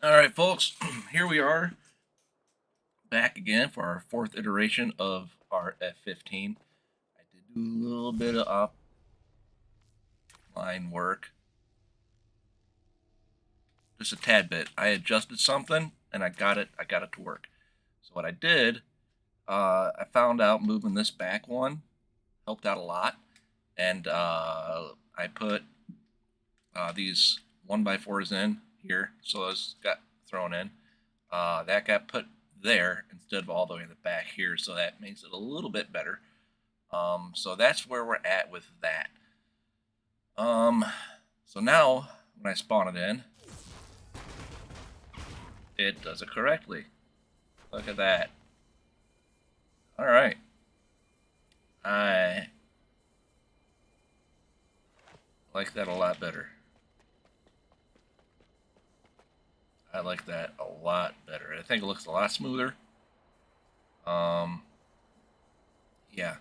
All right, folks, here we are back again for our fourth iteration of our F15. I did do a little bit of offline work, just a tad bit. I adjusted something and I got it. I got it to work. So what I did, I found out moving this back one helped out a lot, and I put these 1x4s in here, so those got thrown in. That got put there instead of all the way in the back here, so that makes it a little bit better. So that's where we're at with that. Um, so now when I spawn it in, it does it correctly. Look at that. All right. I like that a lot better. I like that a lot better. I think it looks a lot smoother. Um, yeah.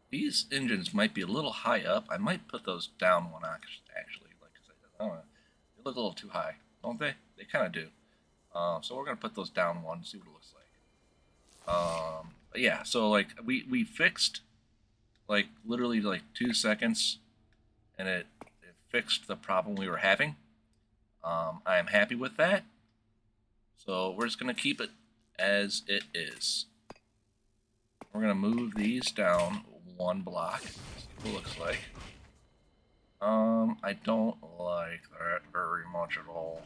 These engines might be a little high up. I might put those down one actually. Like I said, I don't know. They look a little too high, don't they? They kind of do. So we're gonna put those down one, see what it looks like. But yeah. So like we fixed like literally like 2 seconds, and it fixed the problem we were having. I am happy with that. So we're just gonna keep it as it is. We're gonna move these down one block. See what it looks like. I don't like that very much at all.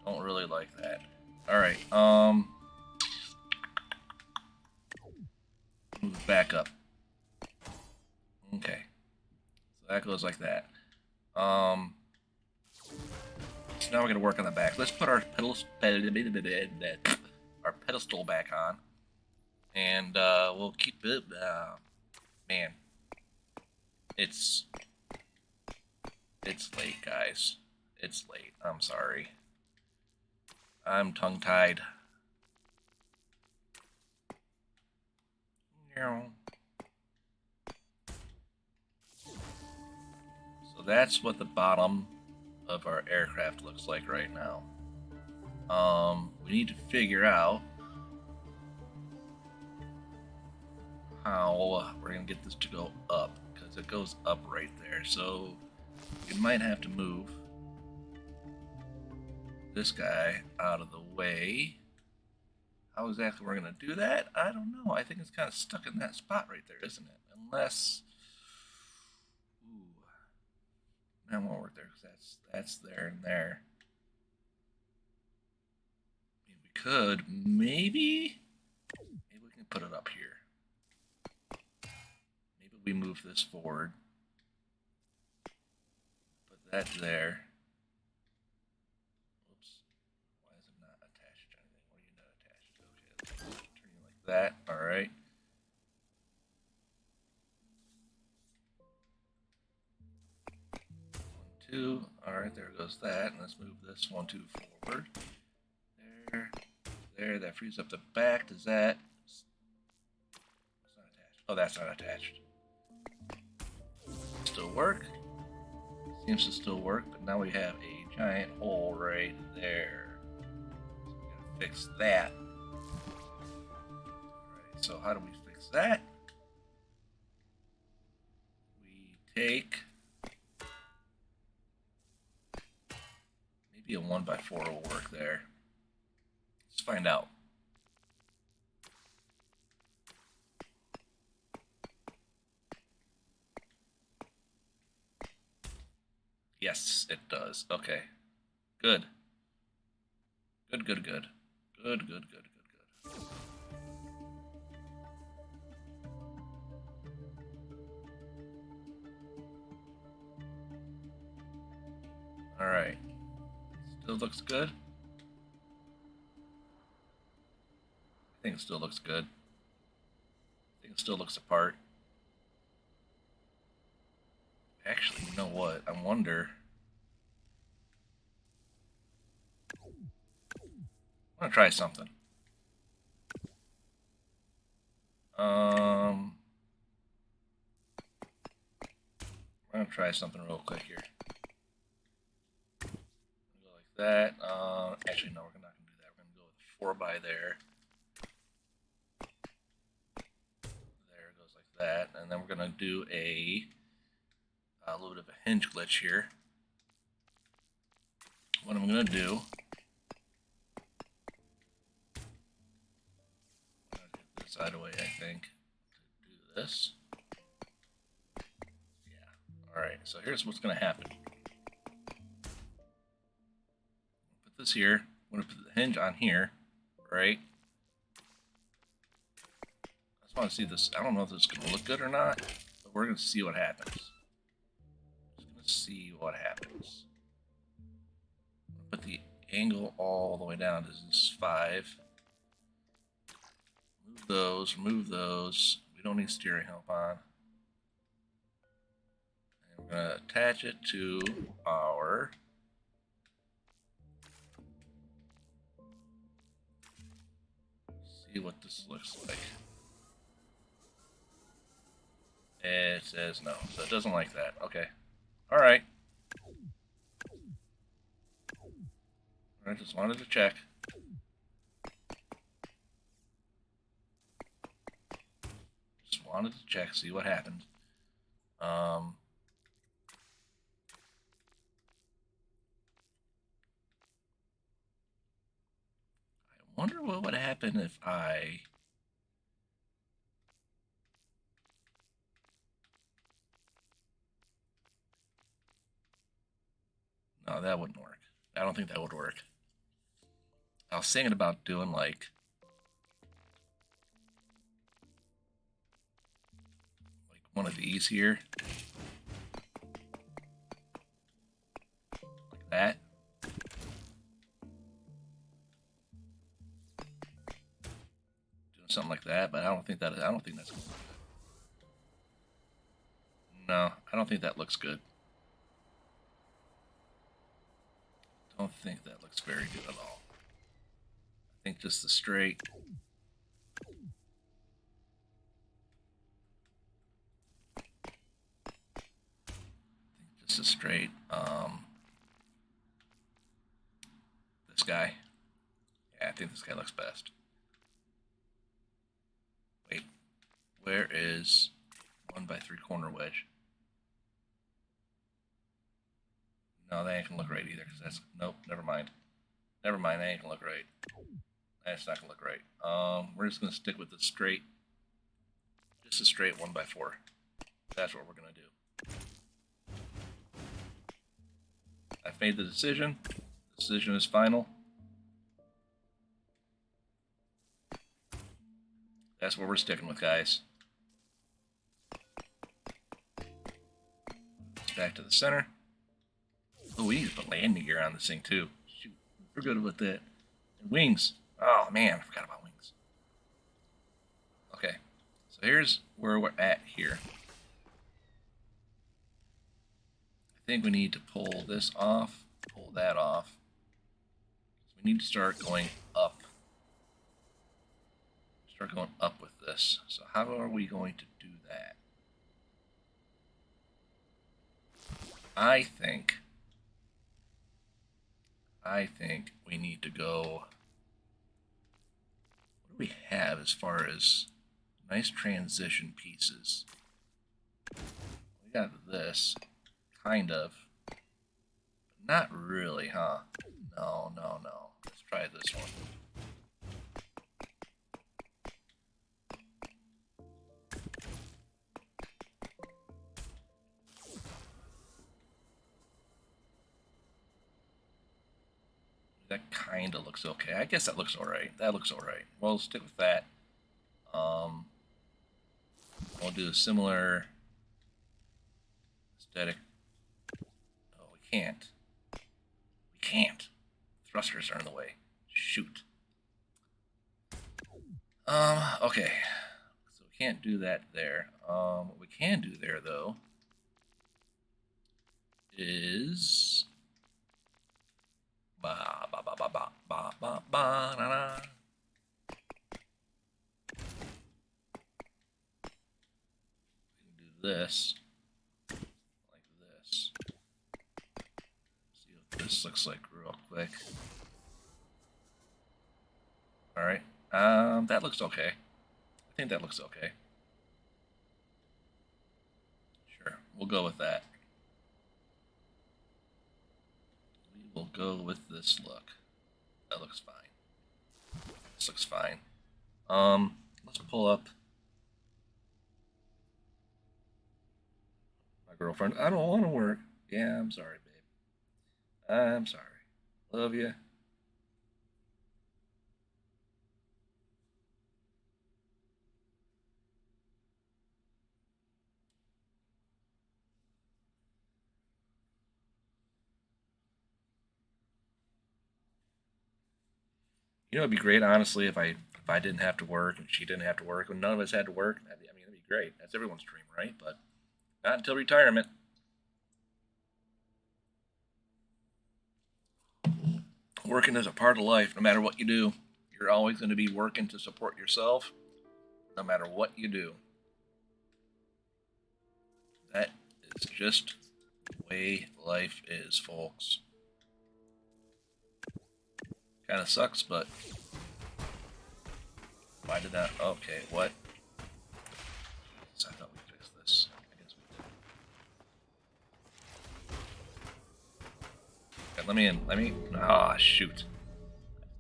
Don't really like that. Alright, move it back up. Okay. So that goes like that. So now we're gonna work on the back. Let's put our pedestal back on. And we'll keep it man. It's late, guys. It's late. I'm sorry. I'm tongue-tied. So that's what the bottom of our aircraft looks like right now. We need to figure out how we're gonna get this to go up, because it goes up right there. So we might have to move this guy out of the way. How exactly we're gonna do that, I don't know. I think it's kind of stuck in that spot right there, isn't it? Unless, ooh, that won't work there because that's there and there. I mean, we could maybe we can put it up here. Maybe we move this forward. Put that there. Oops. Why is it not attached to anything? What are you not attached to? Okay, turn you like that. All right. 1, 2. All right, there goes that. And let's move this 1, 2 forward. There, there. That frees up the back. Does that? It's not attached. Oh, that's not attached. Still work. Seems to still work, but now we have a giant hole right there. So we gotta fix that. Alright, so how do we fix that? We take maybe a 1x4 will work there. Let's find out. Yes, it does. Okay. Good. Good, good, good. Good, good, good, good, good. Alright. Still looks good. I think it still looks good. I think it still looks apart. Actually, you know what? I wonder. I'm gonna try something. I'm gonna try something real quick here. Go like that. Actually, no, we're not going to do that. We're going to go with 4 by there. There it goes like that. And then we're going to do a little bit of a hinge glitch here. What I'm going to do, I'm going to get this out of the way, I think, to do this. Yeah. Alright, so here's what's going to happen. Put this here. I'm going to put the hinge on here, right? I just want to see this. I don't know if this is going to look good or not, but we're going to see what happens. Just going to see what happens. Put the angle all the way down to this 5. Move those, remove those. We don't need steering help on. And we're going to attach it to our see what this looks like. It says no, so it doesn't like that. Okay. Alright. I just wanted to check. Just wanted to check, see what happened. I wonder what would happen if I... No, that wouldn't work. I don't think that would work. I was thinking about doing like one of these here. Like that. Doing something like that, but I don't think that's gonna look good. No, I don't think that looks good. Don't think that looks very good at all. I think just the straight. Just a straight, this guy. Yeah, I think this guy looks best. Wait, where is 1 by 3 corner wedge? No, that ain't gonna look right either, because that's, nope, never mind. Never mind, that ain't gonna look right. That's not gonna look right. We're just gonna stick with the straight, just a straight 1 by 4. That's what we're gonna do. I've made the decision. The decision is final. That's what we're sticking with, guys. Back to the center. Oh, we need to put landing gear on this thing too. Shoot, we're good with that. And wings. Oh man, I forgot about wings. Okay, so here's where we're at here. I think we need to pull this off, pull that off. So we need to start going up. Start going up with this. So how are we going to do that? I think we need to go. What do we have as far as nice transition pieces? We got this, kind of. But not really, huh? No. Let's try this one. That kind of looks okay. I guess that looks alright. That looks alright. We'll stick with that. We'll do a similar aesthetic. Oh, we can't. We can't. Thrusters are in the way. Shoot. Okay. So we can't do that there. What we can do there, though, is... Ba ba ba ba ba ba ba ba na na. We can do this like this. See what this looks like real quick. All right. That looks okay. I think that looks okay. Sure, we'll go with that. We will go with this look. That looks fine. This looks fine. Let's pull up my girlfriend. I don't want to work. Yeah, I'm sorry, babe. I'm sorry. Love you. You know, it'd be great, honestly, if I didn't have to work and she didn't have to work, and none of us had to work. I mean, it'd be great. That's everyone's dream, right? But not until retirement. Working is a part of life, no matter what you do. You're always going to be working to support yourself, no matter what you do. That is just the way life is, folks. Kind of sucks, but why did that? Okay, what? I thought we fixed this. I guess we did. Okay, let me in. Let me. Ah, oh, shoot.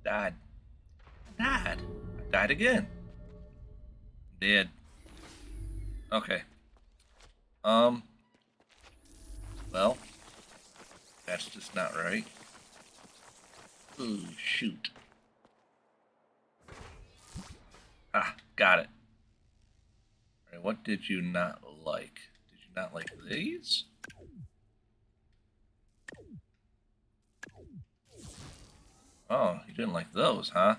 I died. I died again. Dead. Okay. Well, that's just not right. Ooh, shoot. Ah, got it. Alright, what did you not like? Did you not like these? Oh, you didn't like those, huh?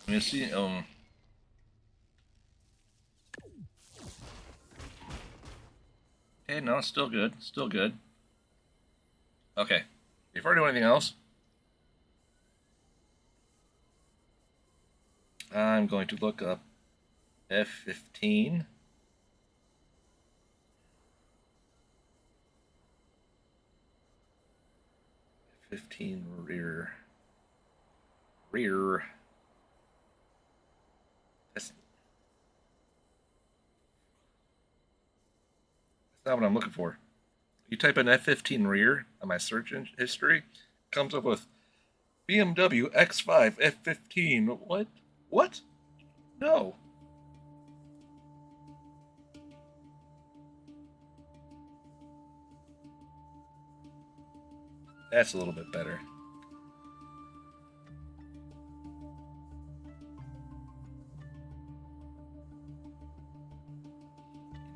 Let me see, okay, no, still good. Still good. Okay. Before I do anything else, I'm going to look up F15. F15 rear. That's not what I'm looking for. You type in F15 rear on my search history, it comes up with BMW X5 F15. What? What? No. That's a little bit better.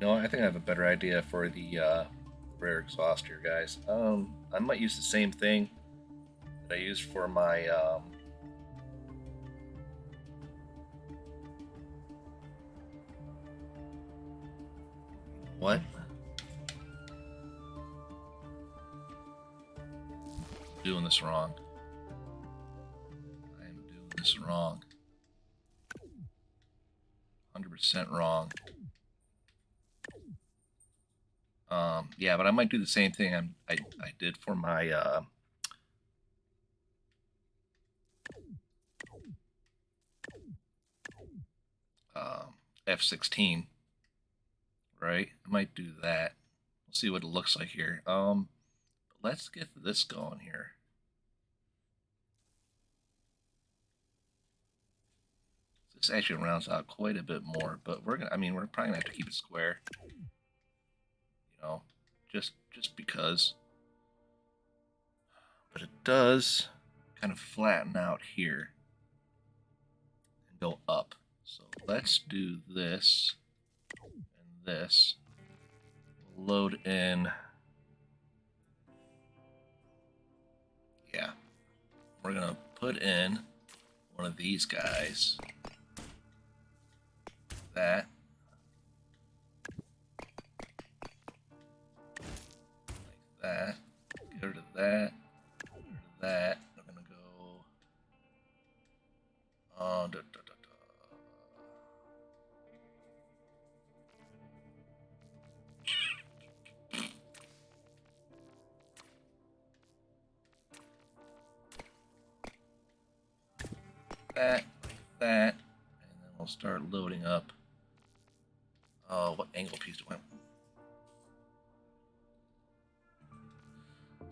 You know, I think I have a better idea for the rear exhaust here, guys. I might use the same thing that I used for my what? I'm doing this wrong. I am doing this wrong. 100% wrong. Yeah, but I might do the same thing I did for my F16, right? I might do that. We'll see what it looks like here. Let's get this going here. This actually rounds out quite a bit more, but we're gonna. I mean, we're probably gonna have to keep it square. You know, just because. But it does kind of flatten out here and go up. So let's do this and this. We'll load in. Yeah, we're gonna put in one of these guys. That. Like that. Get rid of that. Get rid of that. We're gonna go. that, like that, and then we'll start loading up. Oh, what angle piece do I want?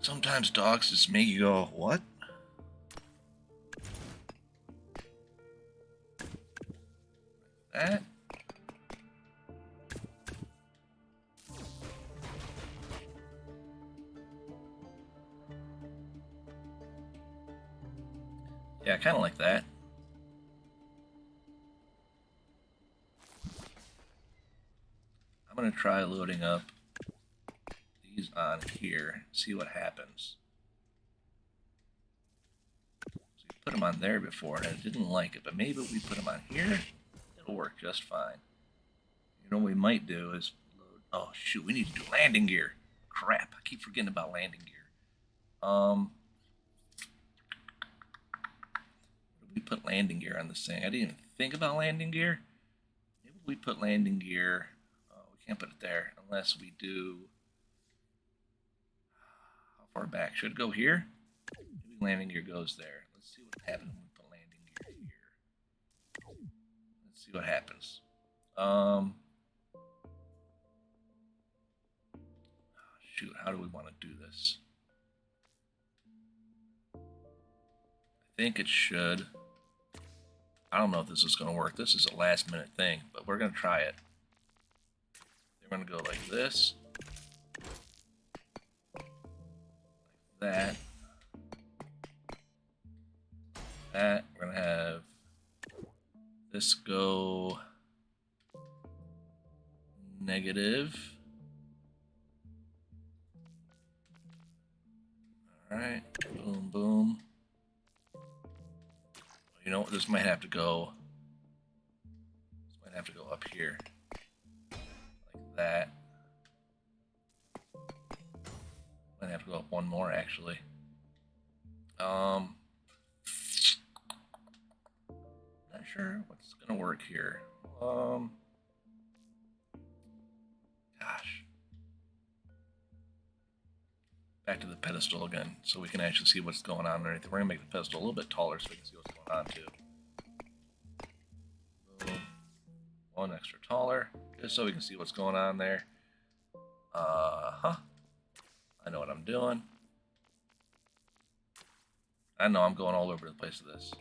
Sometimes dogs just make you go, what? Like that. Yeah, kind of like that. I'm going to try loading up these on here, see what happens. So we put them on there before, and I didn't like it, but maybe if we put them on here, it'll work just fine. You know what we might do is load... Oh, shoot, we need to do landing gear. Crap, I keep forgetting about landing gear. We put landing gear on this thing. I didn't even think about landing gear. Maybe we put landing gear. Oh, we can't put it there unless we do. How far back? Should it go here? Maybe landing gear goes there. Let's see what happens when we put landing gear here. Let's see what happens. Shoot, how do we want to do this? I think it should. I don't know if this is going to work. This is a last minute thing, but we're going to try it. We're going to go like this. Like that. That. We're going to have this go negative. Alright. Boom, boom. You know what? This might have to go. This might have to go up here. Like that. Might have to go up one more actually. Not sure what's gonna work here. Gosh. Back to the pedestal again, so we can actually see what's going on underneath. We're gonna make the pedestal a little bit taller so we can see what's going on too. Boom. One extra taller, just so we can see what's going on there. I know what I'm doing. I know I'm going all over the place with this.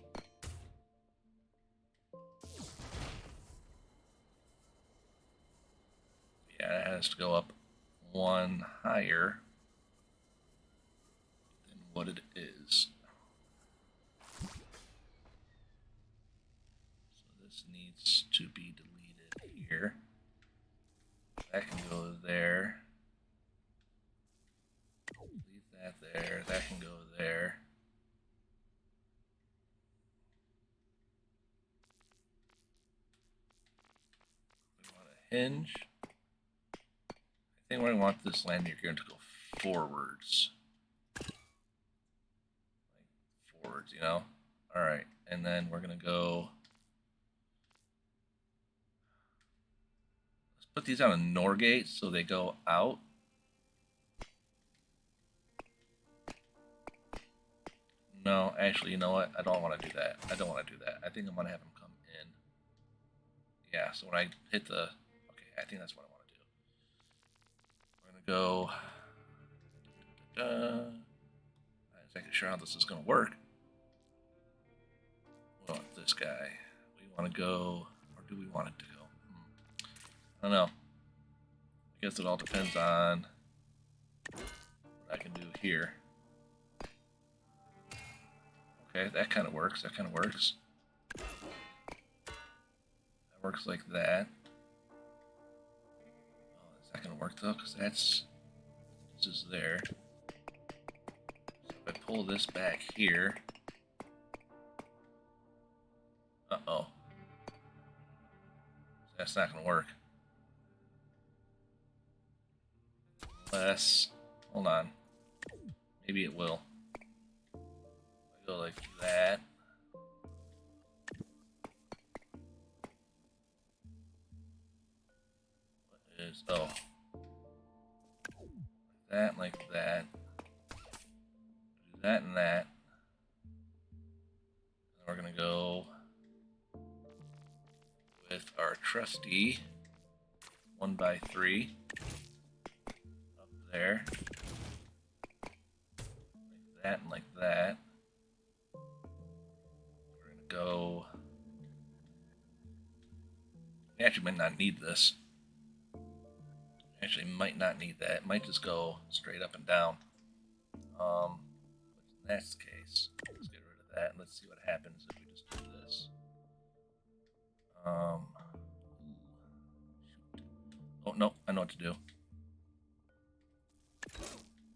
Yeah, it has to go up one higher than what it is. So this needs to be deleted here. That can go there. Leave that there. That can go there. We want a hinge. I think we want this landing gear to go forwards. Like forwards, you know? Alright, and then we're going to go... Let's put these on a NOR gate so they go out. No, actually, you know what? I don't want to do that. I don't want to do that. I think I'm going to have them come in. Yeah, so when I hit the... Okay, I think that's what I want to do. We're going to go... I'm not exactly sure how this is going to work. We want this guy. We want to go... Or do we want it to go? I don't know. I guess it all depends on what I can do here. Okay, that kind of works. That kind of works. That works like that. Oh, is that going to work though? Because this is there. So if I pull this back here. Uh-oh. That's not going to work. Unless, hold on. Maybe it will. I go like that. What is, oh. Like that. Do that and that. And we're gonna go with our trusty 1x3 up there, like that and like that. We're gonna go. We actually might not need this. Actually, might not need that. It might just go straight up and down. But in that case, let's get rid of that and let's see what happens if we just do this. Oh no, I know what to do.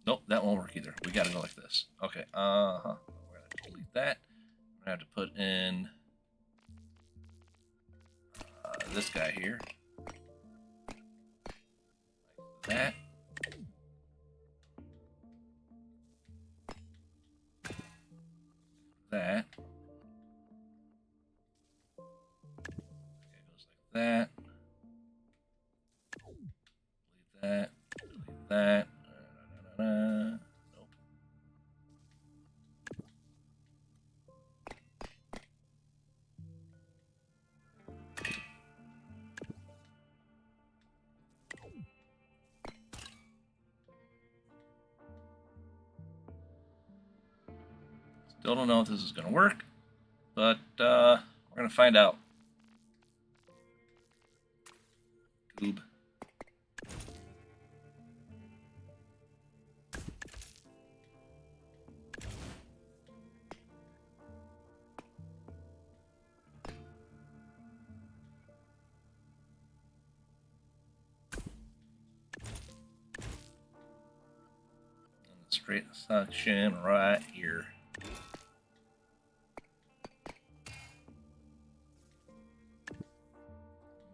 Nope, that won't work either. We gotta go like this. Okay, we're gonna delete that. We're gonna have to put in this guy here. Like that. That. Okay, it goes like that. Delete that. Delete that. Nope. Still don't know if this is going to work, but we're going to find out. Tube. And straight suction right here.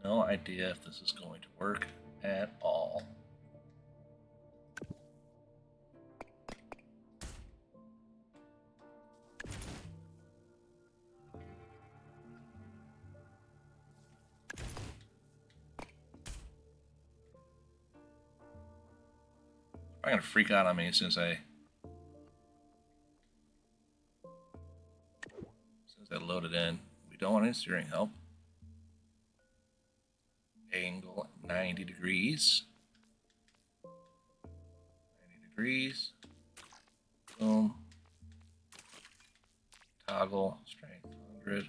No idea if this is going to work at all. I'm gonna freak out on me as soon as I load it in. We don't want any steering help. Angle 90 degrees. 90 degrees. Boom. Toggle. Strength 100.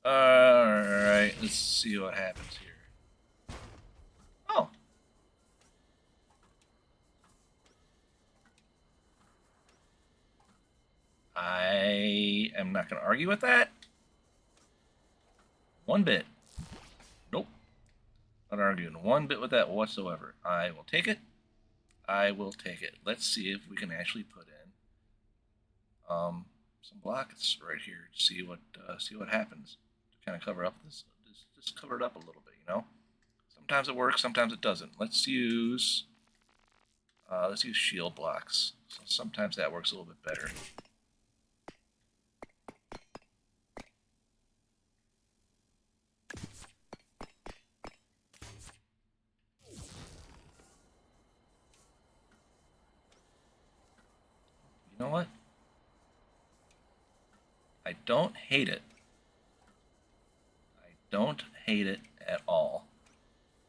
Alright, let's see what happens here. Oh. I am not going to argue with that. One bit. Nope. Not arguing one bit with that whatsoever. I will take it. I will take it. Let's see if we can actually put in some blockets right here to see what happens. To kind of cover up this, just cover it up a little bit, you know. Sometimes it works, sometimes it doesn't. Let's use shield blocks. So sometimes that works a little bit better. You know what? I don't hate it. I don't hate it at all.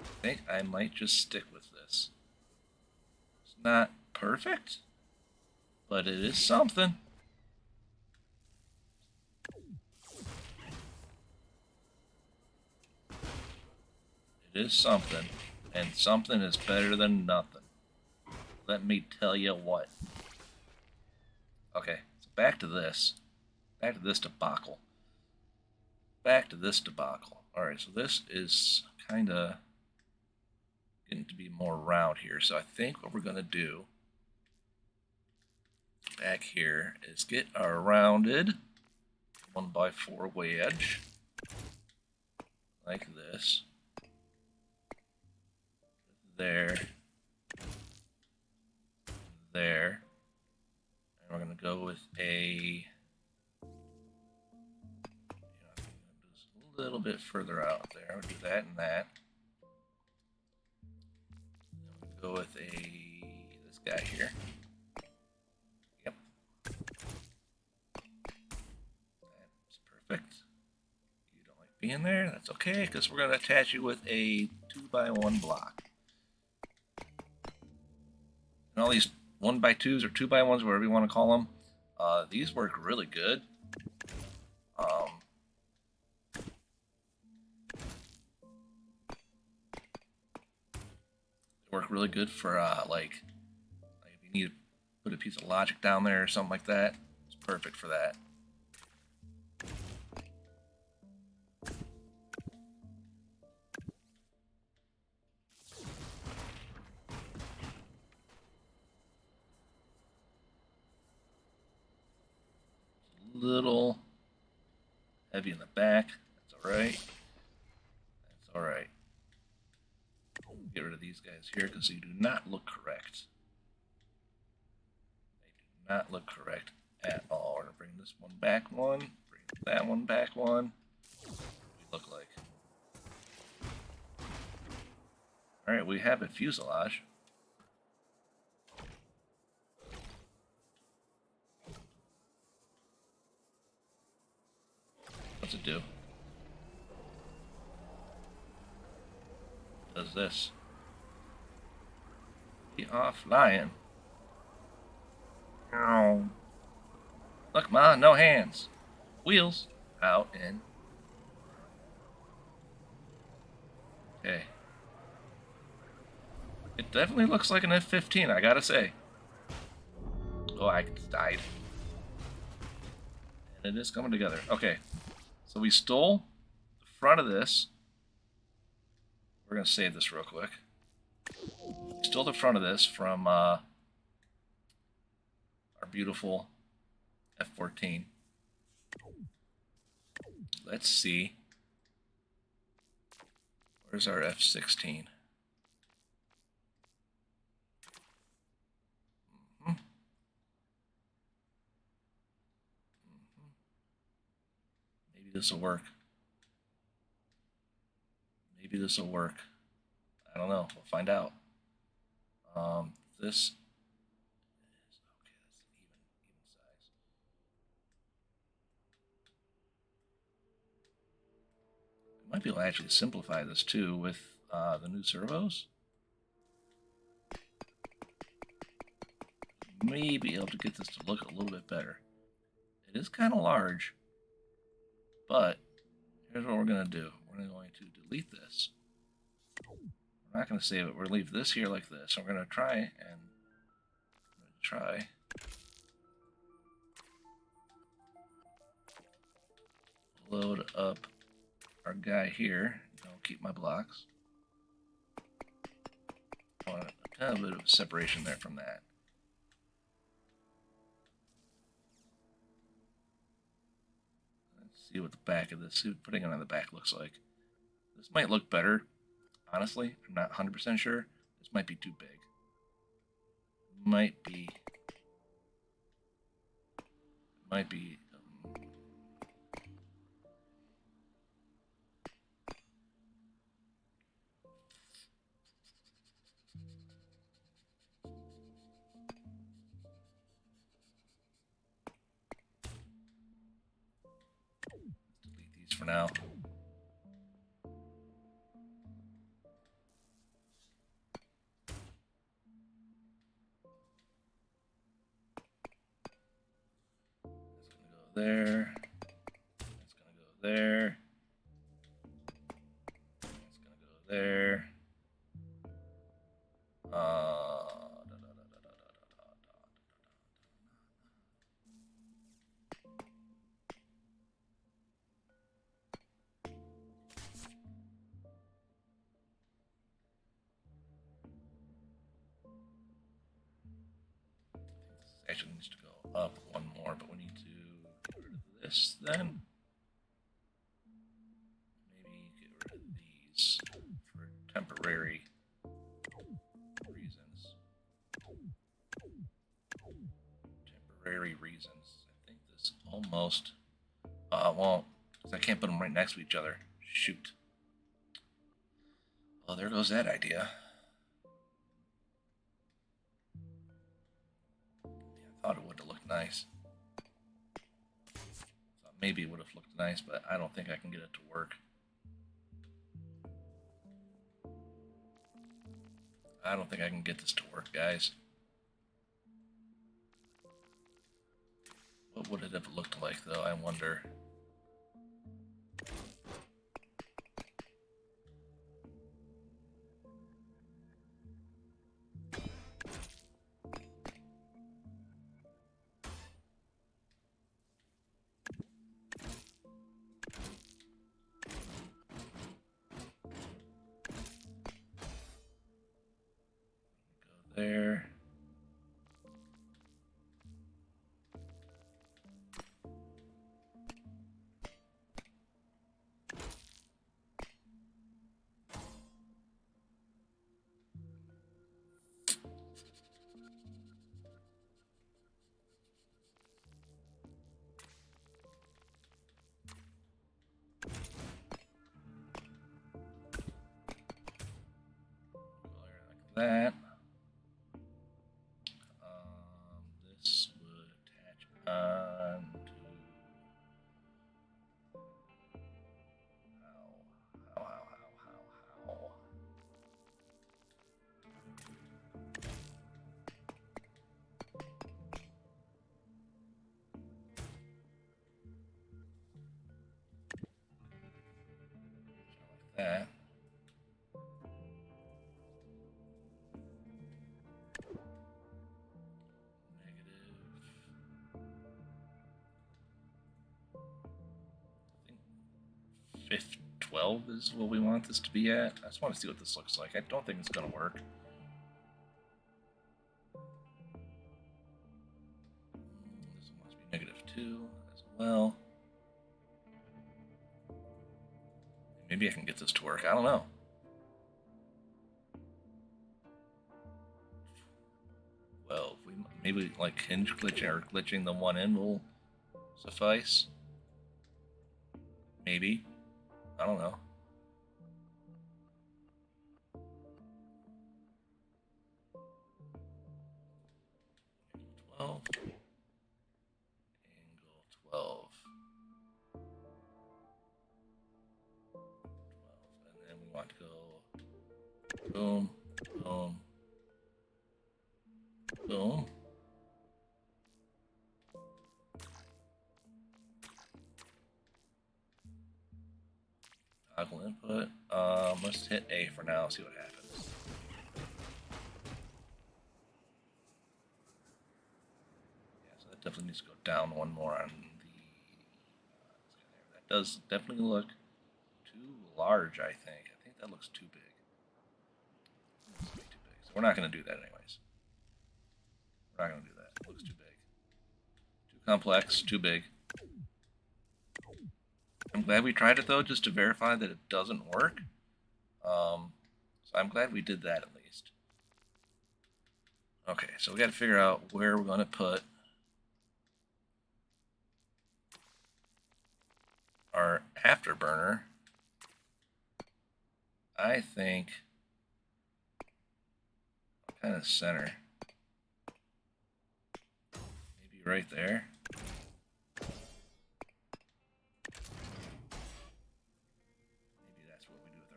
I think I might just stick with this. It's not perfect, but it is something. It is something, and something is better than nothing. Let me tell you what. Okay, so back to this. Back to this debacle. Back to this debacle. Alright, so this is kind of getting to be more round here. So I think what we're going to do back here is get our rounded 1x4 wedge like this. There. There. And we're going to go with a... just a little bit further out there. We'll do that and that. Go with this guy here. Yep. Perfect. You don't like being there? That's okay, because we're going to attach you with a 2x1 block. And all these 1x2s or 2x1s, whatever you want to call them, these work really good. They work really good for like if you need to put a piece of logic down there or something like that. It's perfect for that. Little heavy in the back. That's alright. That's alright. Get rid of these guys here because they do not look correct. They do not look correct at all. We're going to bring this one back one. Bring that one back one. What do we look like? Alright, we have a fuselage. What's it do? Does this? Be off flying. Oh. Look, Ma, no hands. Wheels out and. Okay. It definitely looks like an F15, I gotta say. Oh, I died. And it is coming together. Okay. So we stole the front of this. We're going to save this real quick. We stole the front of this from our beautiful F14. Let's see. Where's our F16? Maybe this will work. Maybe this will work. I don't know. We'll find out. This is okay. That's an even size. I might be able to actually simplify this too with the new servos. May be able to get this to look a little bit better. It is kind of large, but here's what we're going to do. We're going to delete this. We're not going to save it. We're going to leave this here like this. And we're going to try load up our guy here. Don't keep my blocks. I want a kind of bit of separation there from that. Let's see what the back of this, see what putting it on the back looks like. This might look better. Honestly, I'm not 100% sure. This might be too big. Might be. Delete these for now. There. It's gonna go there. It's gonna go there. This actually needs to go up one more, but we need to get rid of this then. Maybe get rid of these for temporary reasons. Temporary reasons. I think this almost won't, because I can't put them right next to each other. Shoot. Well, there goes that idea. Yeah, I thought it would have looked nice. So maybe it would have looked nice, but I don't think I can get it to work. I don't think I can get this to work, guys. What would it have looked like, though? I wonder. Go there. That. This would attach on to how. Like that. I think 12 is what we want this to be at. I just want to see what this looks like. I don't think it's going to work. This one must be -2 as well. Maybe I can get this to work. I don't know. Well, maybe like hinge glitching or glitching the one end will suffice. Maybe. I don't know. Angle 12. And then we want to go boom, boom, boom. Toggle input. Let's hit A for now, see what happens. Yeah, so that definitely needs to go down one more on the. That does definitely look too large, I think. I think that looks too big. Too big. So we're not going to do that anyways. We're not going to do that. It looks too big. Too complex, too big. I'm glad we tried it though, just to verify that it doesn't work. So I'm glad we did that at least. Okay, so we got to figure out where we're going to put our afterburner. I think kind of center. Maybe right there.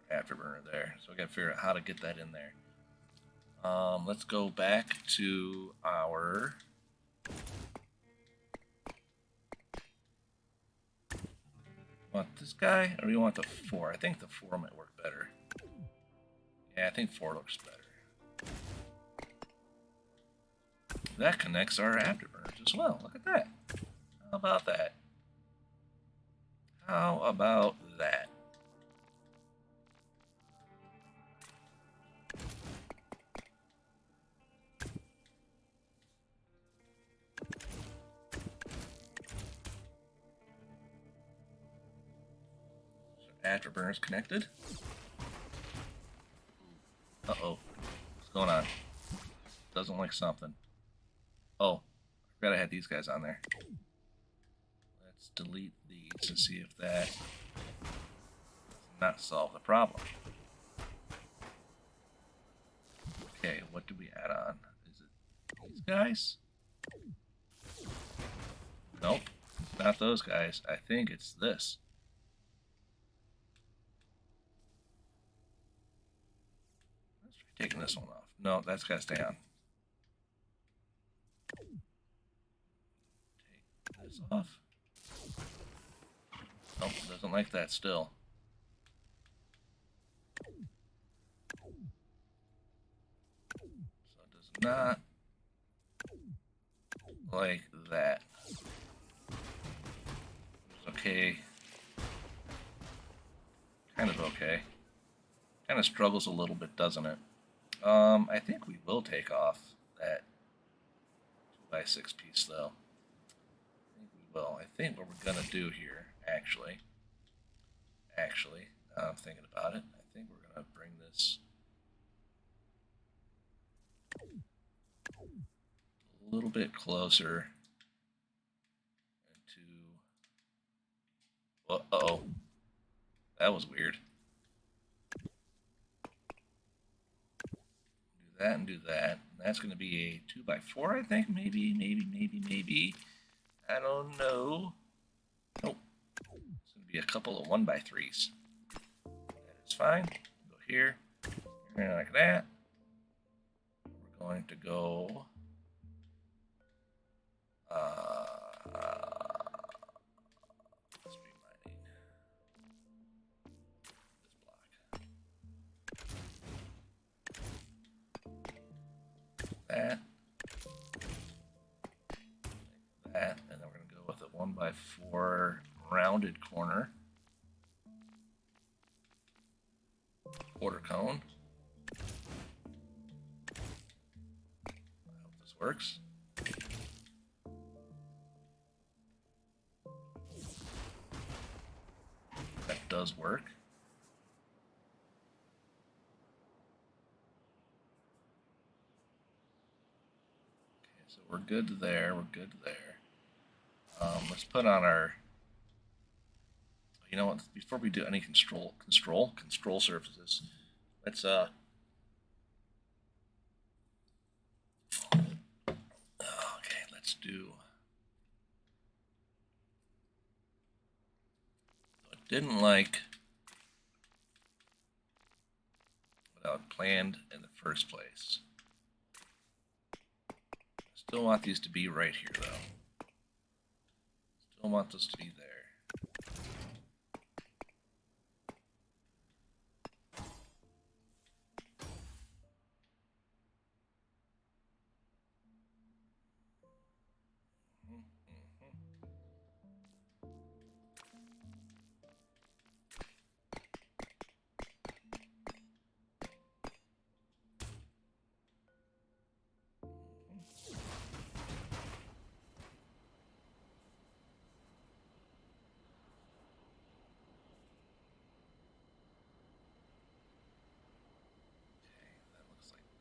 Afterburner there, so we got to figure out how to get that in there. Let's go back to our want this guy, or do you want the 4? I think the 4 might work better. Yeah, I think 4 looks better. That connects our afterburners as well. Look at that. How about that? How about that? Afterburners connected. Uh-oh. What's going on? Doesn't like something. Oh, I forgot I had these guys on there. Let's delete these and see if that does not solve the problem. Okay, what do we add on? Is it these guys? Nope. Not those guys. I think it's this. Let's try taking this one off. No, that's got to stay on. Take this off. Nope, doesn't like that still. So it does not like that. It's okay. Kind of okay. Kind of struggles a little bit, doesn't it? I think we will take off that 2x6 piece though. I think we will. I think what we're gonna do here, actually, now I'm thinking about it, I think we're gonna bring this a little bit closer into. Uh-oh, that was weird. Do that and do that. That's going to be a 2x4, I think. Maybe. I don't know. Nope. It's going to be a couple of 1x3s. That is fine. Go here. Here like that. We're going to go. Streamlining this block. That. Like that. And then we're going to go with a 1x4 rounded corner. Quarter cone. I hope this works. That does work. Okay, so we're good there. We're good there. Let's put on our. You know what? Before we do any control surfaces, let's okay, let's do. I didn't like what I planned in the first place. I still want these to be right here, though. Still want this to be there.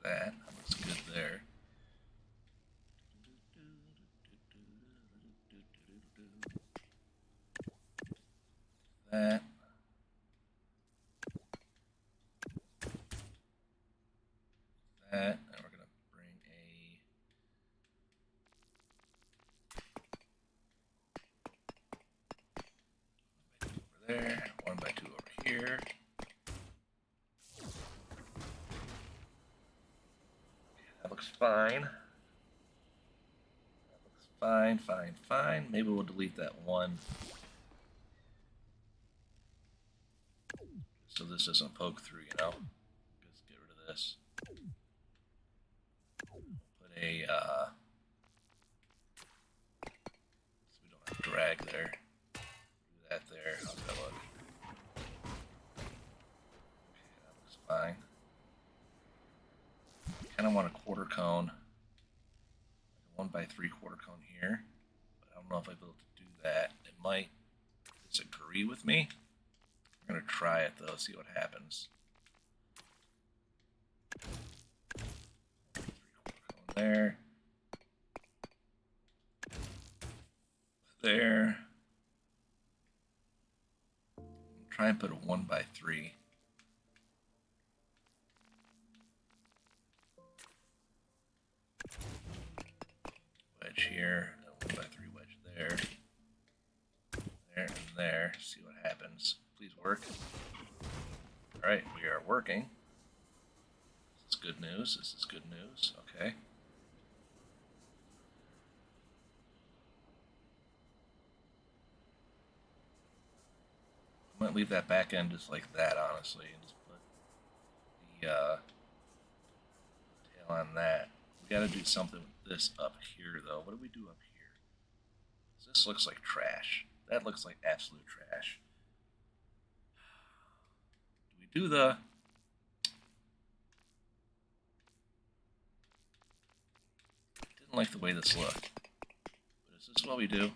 That looks good there. That. That. And we're going to bring a 1x2 over there, 1x2 over here. That looks fine. That looks fine. Maybe we'll delete that one. So this doesn't poke through, you know? Just get rid of this. Put a, so we don't have drag there. Do that there. How's that look? Okay, that looks fine. Kind of want a quarter cone. Like a 1x3 quarter cone here. But I don't know if I'll be able to do that. It might disagree with me. We're going to try it though, see what happens. 3 quarter cone there. There. Try and put a 1x3. Wedge here, a 1x3 wedge there. there. See what happens. Please work. Alright, we are working. This is good news. This is good news. Okay. I might leave that back end just like that, honestly, and just put the tail on that. We gotta do something with this up here, though. What do we do up here? This looks like trash. That looks like absolute trash. Do we do the... Didn't like the way this looked. But is this what we do?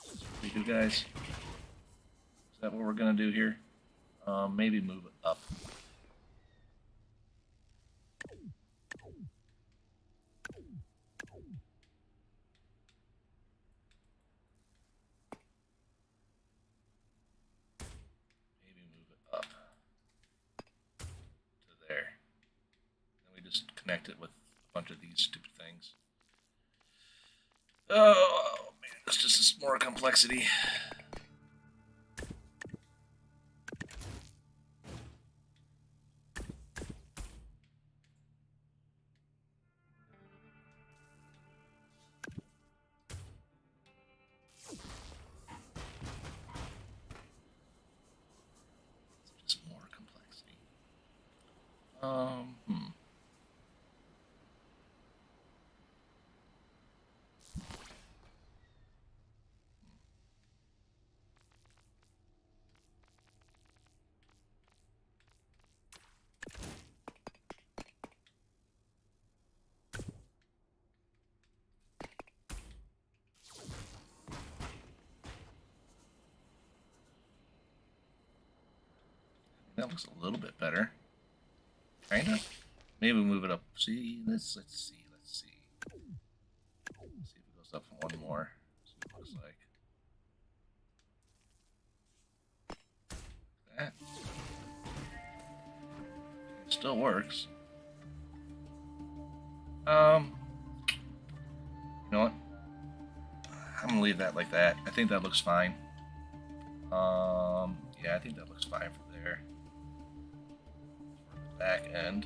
What we do, guys? Is that what we're gonna do here? Maybe move it up. Maybe move it up to there. Then we just connect it with a bunch of these stupid things. Oh man, it's just more complexity. Just more complexity. That looks a little bit better. Kinda. Maybe move it up. See, let's see. Let's see if it goes up one more. See what it looks like. That. It still works. You know what? I'm gonna leave that like that. I think that looks fine. Yeah, I think that looks fine from there. Back end.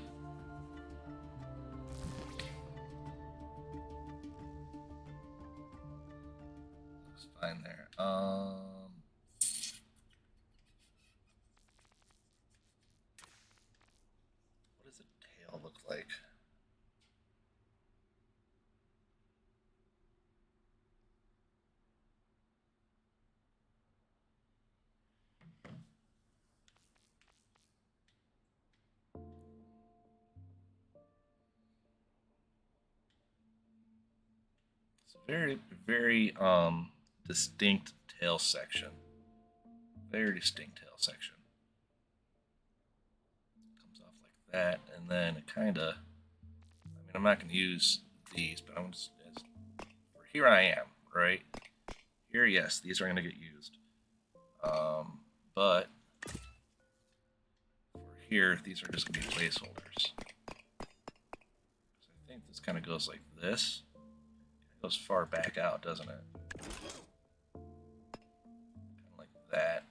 Looks fine there. What does the tail look like? It's a very, very distinct tail section. Very distinct tail section. Comes off like that, and then it kind of. I mean, I'm not going to use these, but I'm just. Here I am, right? Here, yes, these are going to get used. But for here, these are just going to be placeholders. I think this kind of goes like this. It goes far back out, doesn't it? Kind of like that.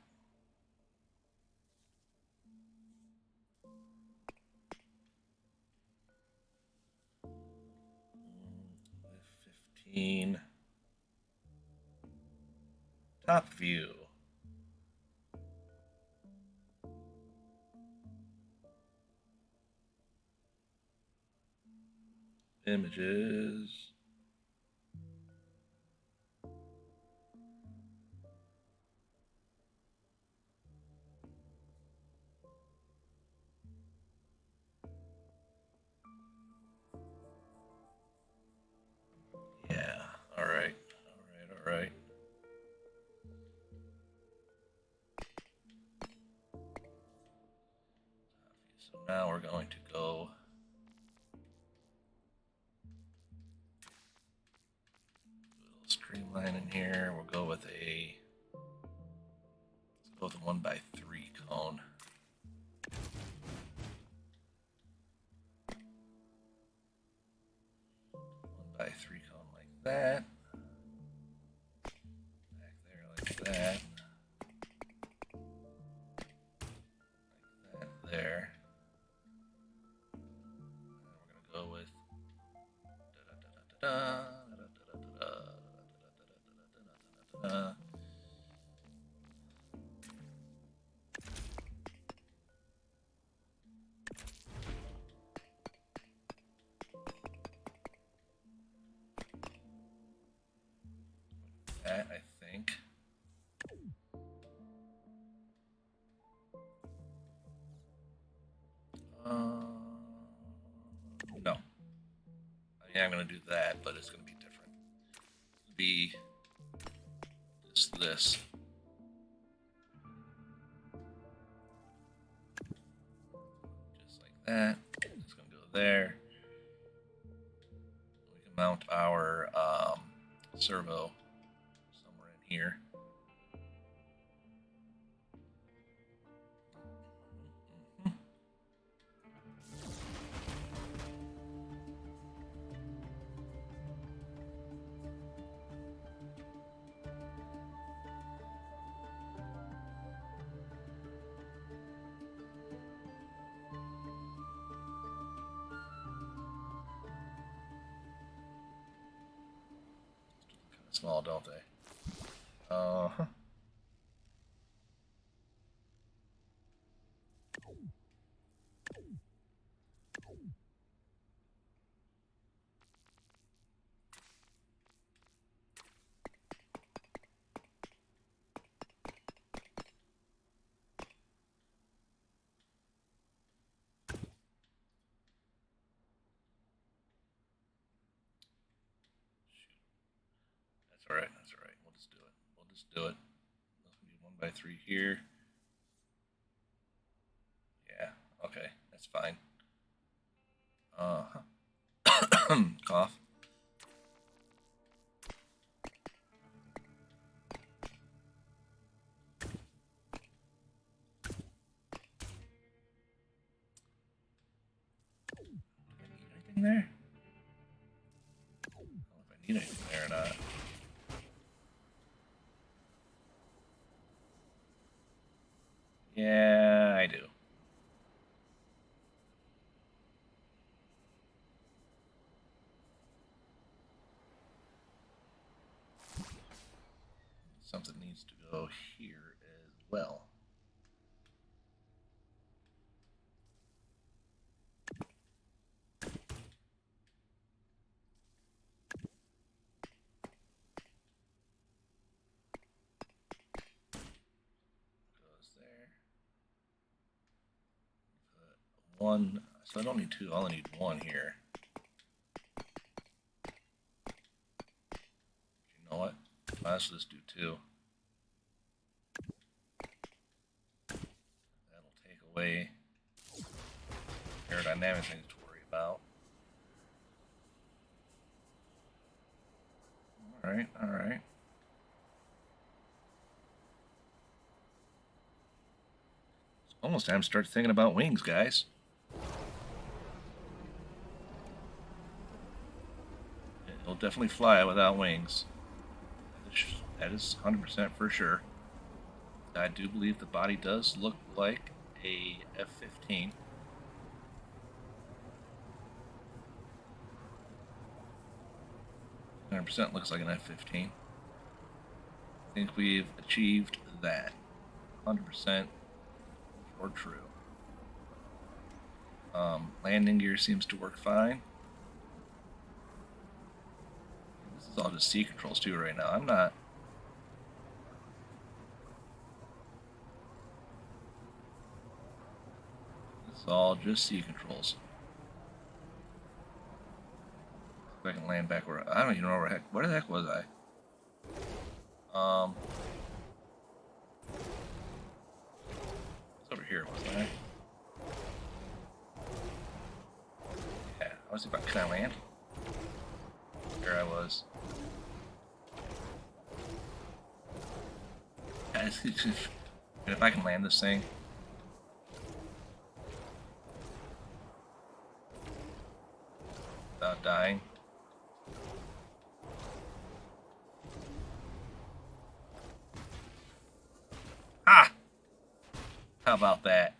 F15. Top view. Images. Yeah, alright. Alright. So now we're going to go streamline in here. We'll go with a 1x3 cone. 1x3 cone like that. Back there like that. Like that there. And we're gonna go with that, I think. No. I mean, I'm going to do that, but it's going to be different. It'll be this. Just like that. It's going to go there. We can mount our servo somewhere in here. Small, don't they? Uh-huh. That's alright, that's alright. We'll just do it. We'll just do it. That's gonna be 1x3 here. Yeah, okay, that's fine. Cough. Do I need anything there? I don't know if I need anything there or not. Yeah, I do. Something needs to go here as well. Goes there. Put one, so I don't need two, I only need one here. You know what? Let's just do two. That'll take away aerodynamic things to worry about. Alright, alright. It's almost time to start thinking about wings, guys. It'll definitely fly without wings. That is 100% for sure. I do believe the body does look like a F15. 100% looks like an F15. I think we've achieved that. 100% for true. Landing gear seems to work fine. This is all just C controls too right now. I'm not... This is all just C controls. If I can land back where... I don't even know where the heck was I? It's over here, wasn't I? Yeah, I was about, can I land? There I was. And if I can land this thing. Without dying. How about that?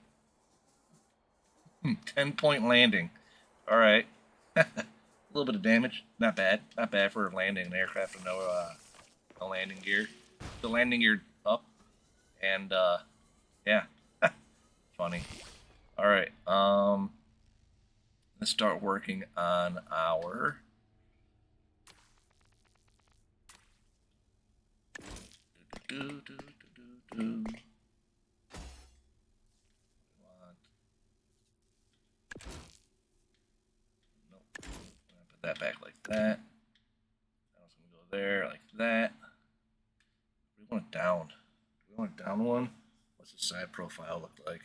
10-point landing. All right. A little bit of damage. Not bad. Not bad for landing an aircraft with no landing gear. The landing gear up. And, yeah. Funny. All right. Let's start working on our... Put that back like that. That one's gonna go there like that. We want it down. We want it down one. What's the side profile look like?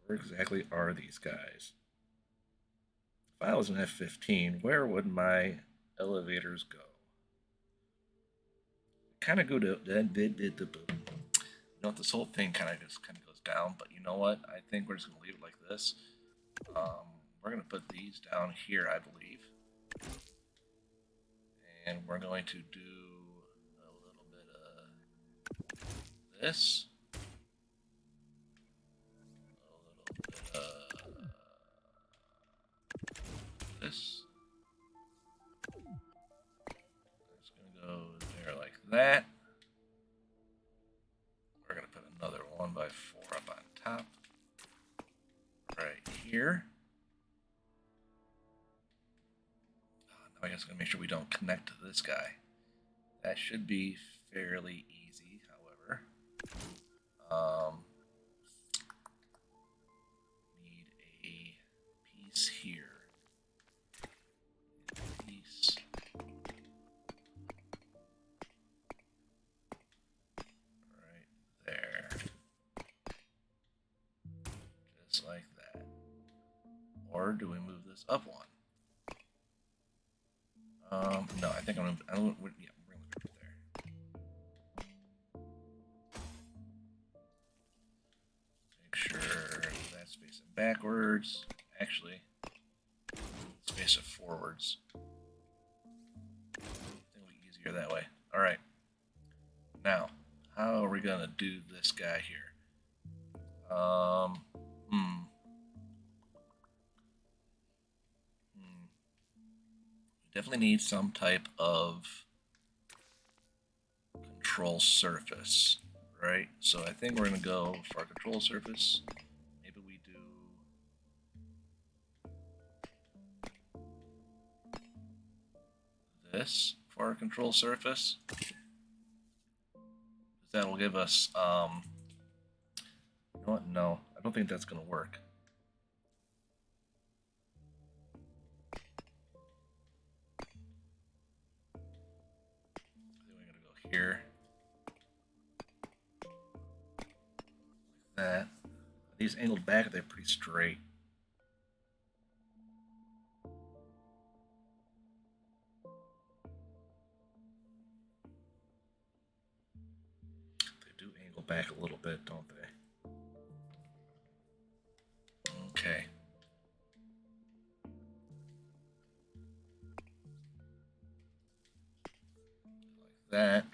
Where exactly are these guys? If I was an F15, where would my elevators go? Kind of go to you know, this whole thing kind of goes down, but you know what? I think we're just gonna leave it like this. We're gonna put these down here, I believe, and we're going to do a little bit of this, a little bit of this. It's gonna go there like that. We're gonna put another 1x4 up on top, right here. Now I guess I'm gonna make sure we don't connect to this guy. That should be fairly easy, however. Need a piece here. Piece. Right there. Just like that. Or do we move this up one? No, I think yeah, we're gonna put it there. Make sure that's facing backwards. Actually, let's face it forwards. I think it'll be easier that way. All right. Now, how are we gonna do this guy here? Definitely need some type of control surface, right? So I think we're gonna go for our control surface. Maybe we do this for our control surface. That'll give us, you know what? No, I don't think that's gonna work. Here, like that. These angled back, they're pretty straight. They do angle back a little bit, don't they? Okay. Like that.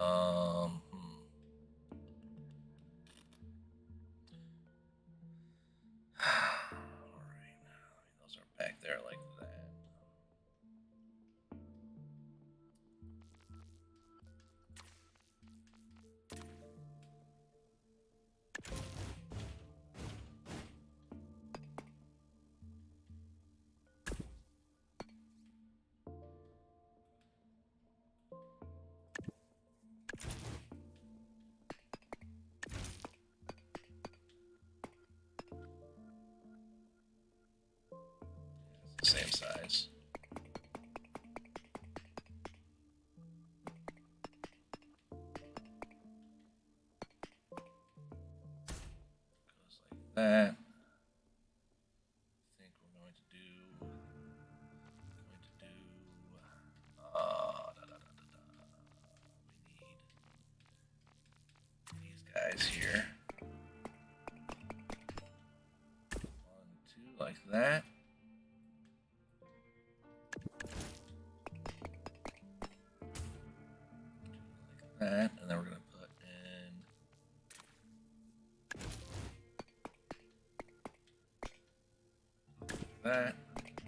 Alright, those are back there like that. Same size. Goes like that. I think we're going to do. We need these guys here. 1, 2, like that. that. Like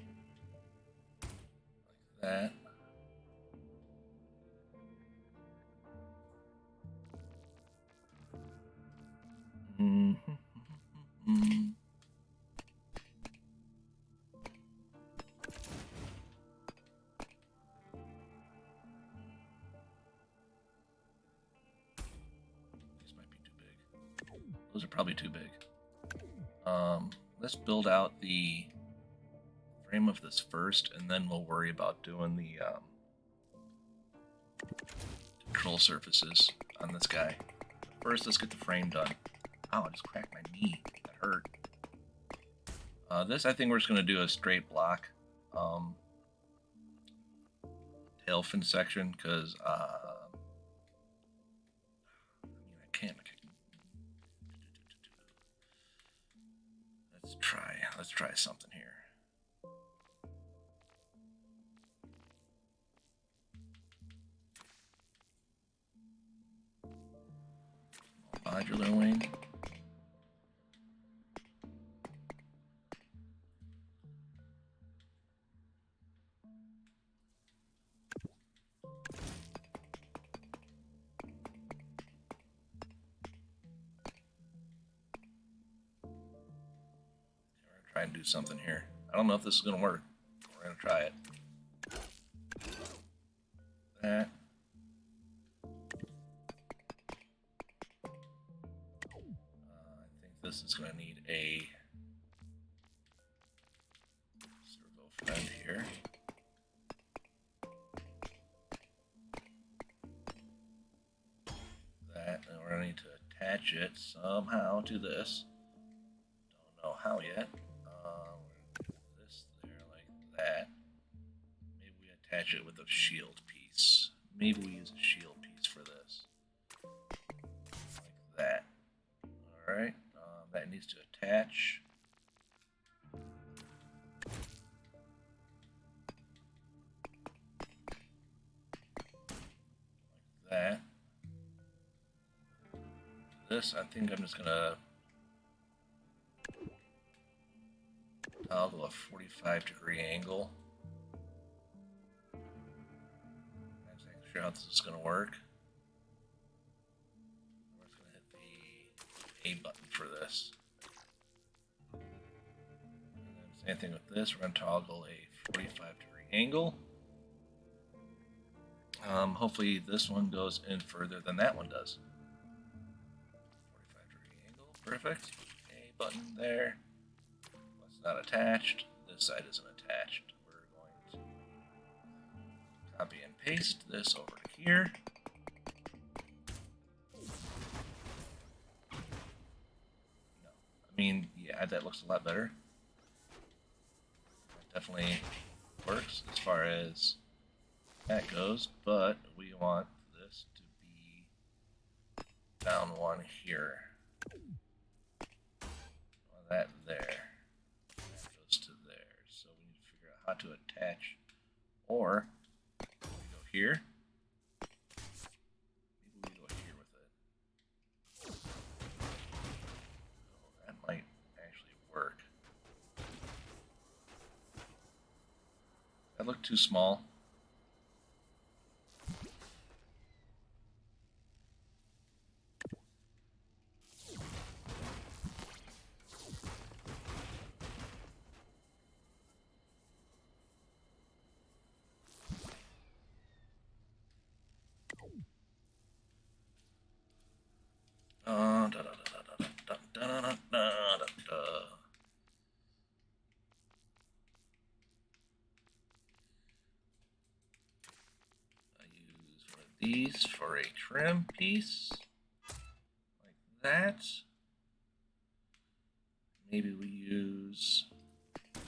that. These might be too big. Those are probably too big. Let's build out the frame of this first, and then we'll worry about doing the control surfaces on this guy. First, let's get the frame done. Ow, I just cracked my knee. That hurt. This, I think we're just going to do a straight block tail fin section, because I mean, I can't. Let's try something here. Modular wing. Try and do something here. I don't know if this is going to work. We're going to try it. That. I think this is going to need a servo friend here. That, and we're going to need to attach it somehow to this. Don't know how yet. That. Maybe we attach it with a shield piece. Maybe we use a shield piece for this. Like that. Alright. That needs to attach. Like that. This, I think I'm just gonna toggle a 45-degree angle. I'm not sure how this is going to work. We're just going to hit the A button for this. And then same thing with this. We're going to toggle a 45-degree angle. Hopefully this one goes in further than that one does. 45-degree angle. Perfect. A button there. Not attached. This side isn't attached. We're going to copy and paste this over to here. No, I mean, yeah, that looks a lot better. That definitely works as far as that goes, but we want this to be down one here. That there. How to attach, or we go here. Maybe we go here with it. Oh, that might actually work. That looked too small. These for a trim piece, like that. Maybe we use, I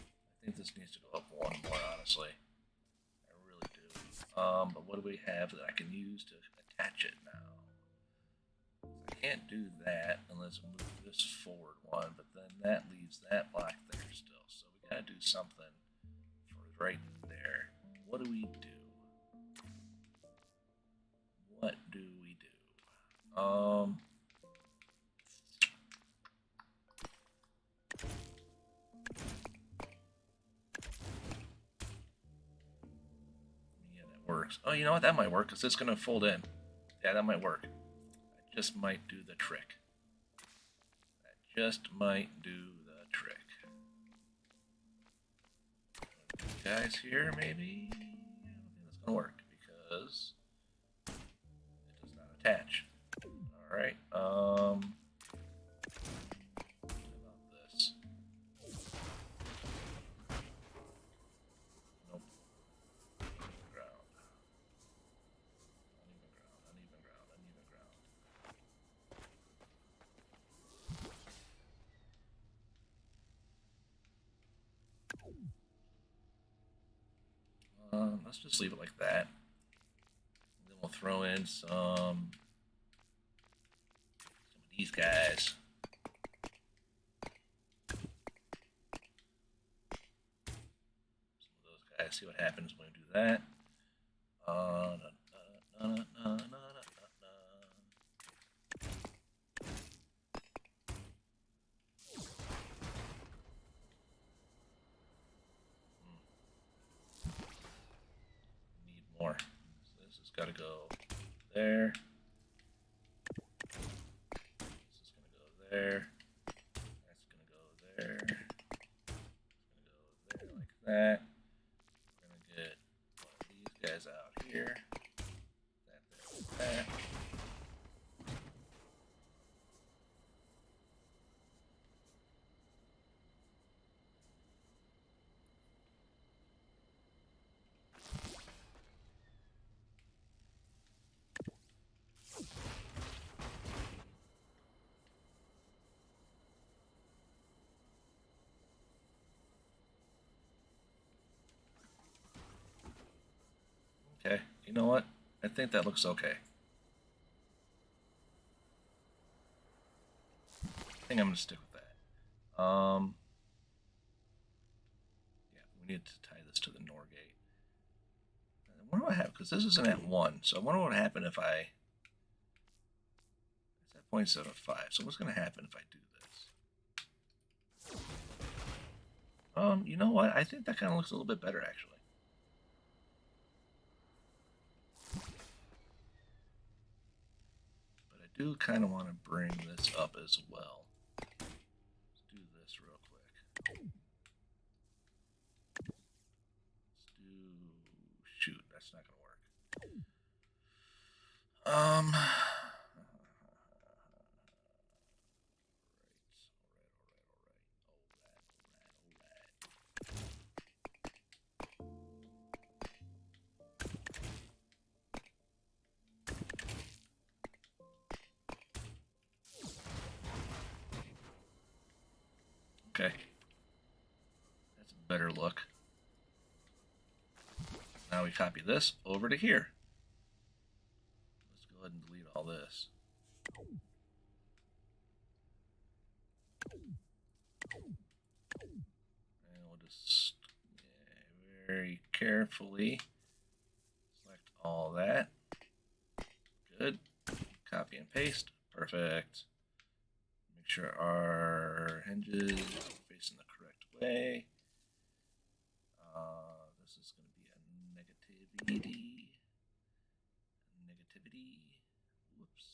think this needs to go up one more, honestly. I really do. But what do we have that I can use to attach it now? I can't do that unless I move this forward one, but then that leaves that block there still. So we gotta do something for right there. What do we do? What do we do? works. Oh, you know what? That might work because it's going to fold in. Yeah, that might work. That just might do the trick. That just might do the trick. Guys here, maybe? I don't think that's going to work because it does not attach. Alright, how about this? Nope. Ground. Uneven ground, uneven ground, uneven ground. Let's just leave it like that. Then we'll throw in some of these guys. See what happens when we do that. Need more. So this has got to go there. This is going to go there. That's going to go there. It's going to go there like that. Guys out here. That. Okay, you know what? I think that looks okay. I think I'm gonna stick with that. Yeah, we need to tie this to the NOR gate. I wonder what happened because this isn't at 1, so I wonder what would happen if I. It's at 0.75. So what's gonna happen if I do this? You know what? I think that kind of looks a little bit better actually. Do kind of want to bring this up as well. Let's do this real quick. Let's do... Shoot, that's not going to work. Alright. Okay. That's a better look. Now we copy this over to here. Let's go ahead and delete all this. And we'll just very carefully select all that. Good. Copy and paste. Perfect. Make sure our hinges are facing the correct way. This is going to be a negativity. Whoops.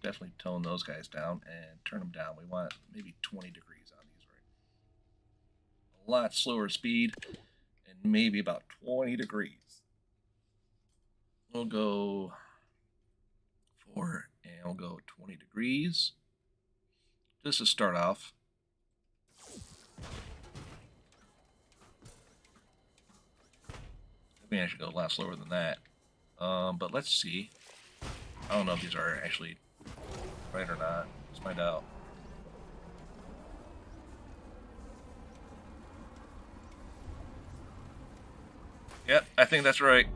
Definitely tone those guys down and turn them down. We want maybe 20 degrees on these, right? A lot slower speed and maybe about 20 degrees. We'll go 4 and we'll go 20 degrees. Just to start off. I mean, I should go a lot slower than that. But let's see. I don't know if these are actually right or not. Let's find out. Yep, I think that's right.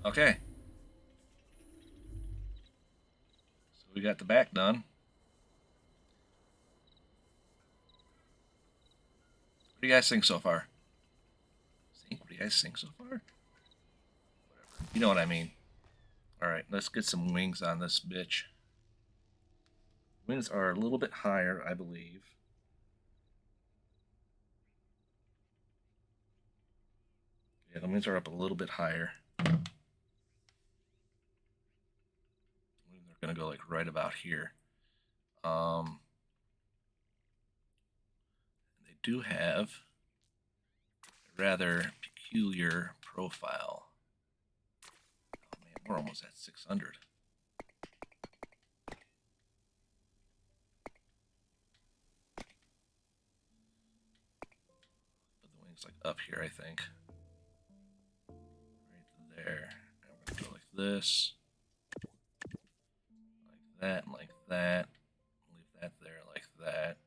Okay. So we got the back done. What do you guys think so far? What do you guys think so far? Whatever. You know what I mean. Alright, let's get some wings on this bitch. Wings are a little bit higher, I believe. Yeah, the wings are up a little bit higher. They're going to go like right about here. They do have a rather peculiar profile. Oh man, we're almost at 600. Put the wings like up here, I think. Right there. And we're gonna go like this. Like that, and like that. Leave that there like that.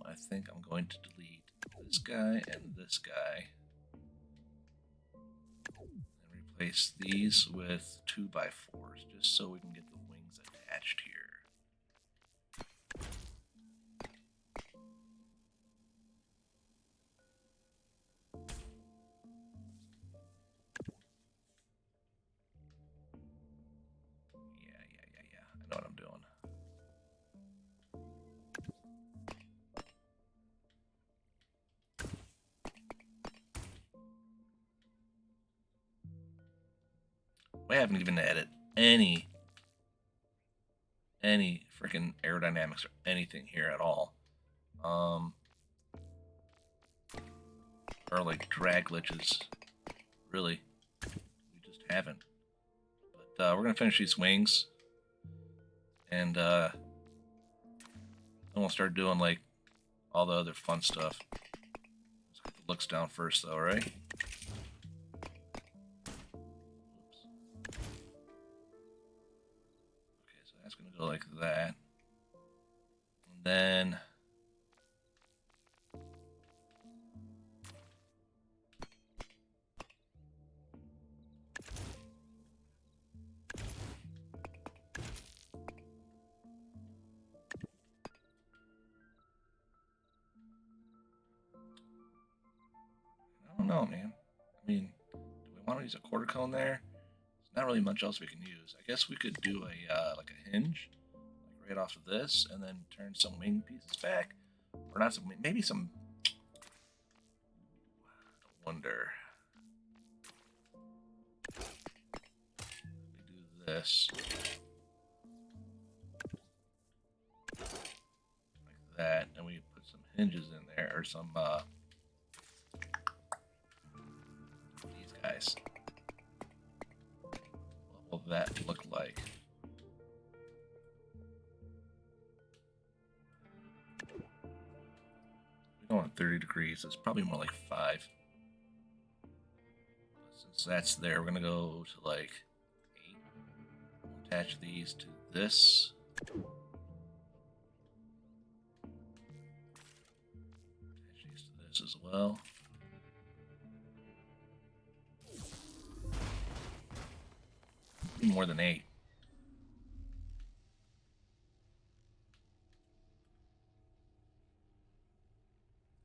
I think I'm going to delete this guy and this guy. And replace these with 2x4s, just so we can get the wings attached here. Yeah. I know what I'm doing. We haven't even added any freaking aerodynamics or anything here at all. Or like drag glitches. Really. We just haven't. But we're gonna finish these wings. And then we'll start doing like all the other fun stuff. Let's get the looks down first though, right? Okay, so that's gonna go like that. And then I don't know, man. I mean, do we want to use a quarter cone there? There's not really much else we can use. I guess we could do a like a hinge, like right off of this, and then turn some wing pieces back, or not some, maybe some. I wonder. We do this like that, and we put some hinges in there, or some these guys. What will that look like? We don't want 30 degrees. It's probably more like 5. Since that's there, we're gonna go to like 8. Attach these to this. Attach these to this as well. More than 8.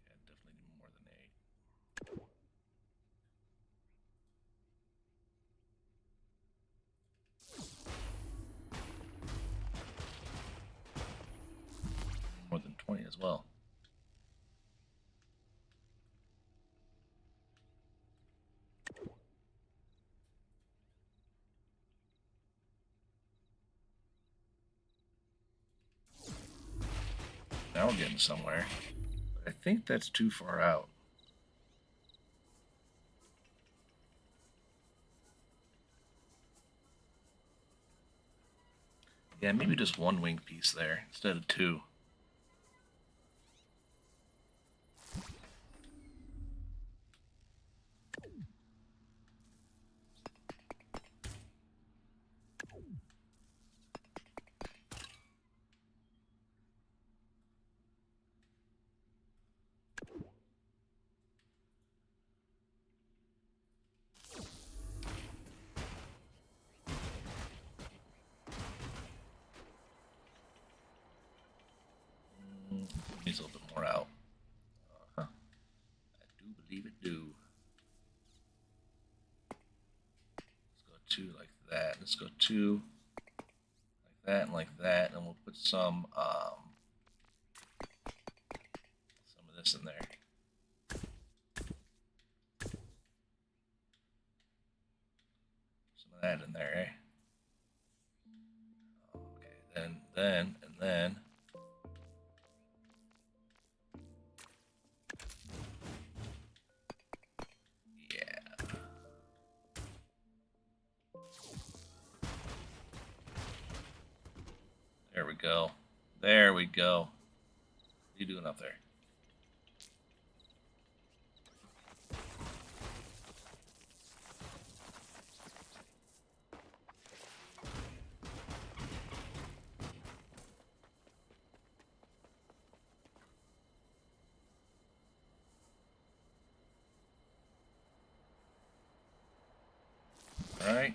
Yeah, definitely need more than 8. More than 20 as well. Now we're getting somewhere. But I think that's too far out. Yeah, maybe just one wing piece there instead of 2. Needs a little bit more out. I do believe it do. Let's go 2 like that. Let's go 2 like that and like that, and we'll put some of this in there. Some of that in there, eh? Okay, then, and then. Yeah. There we go. There we go. What are you doing up there? All right.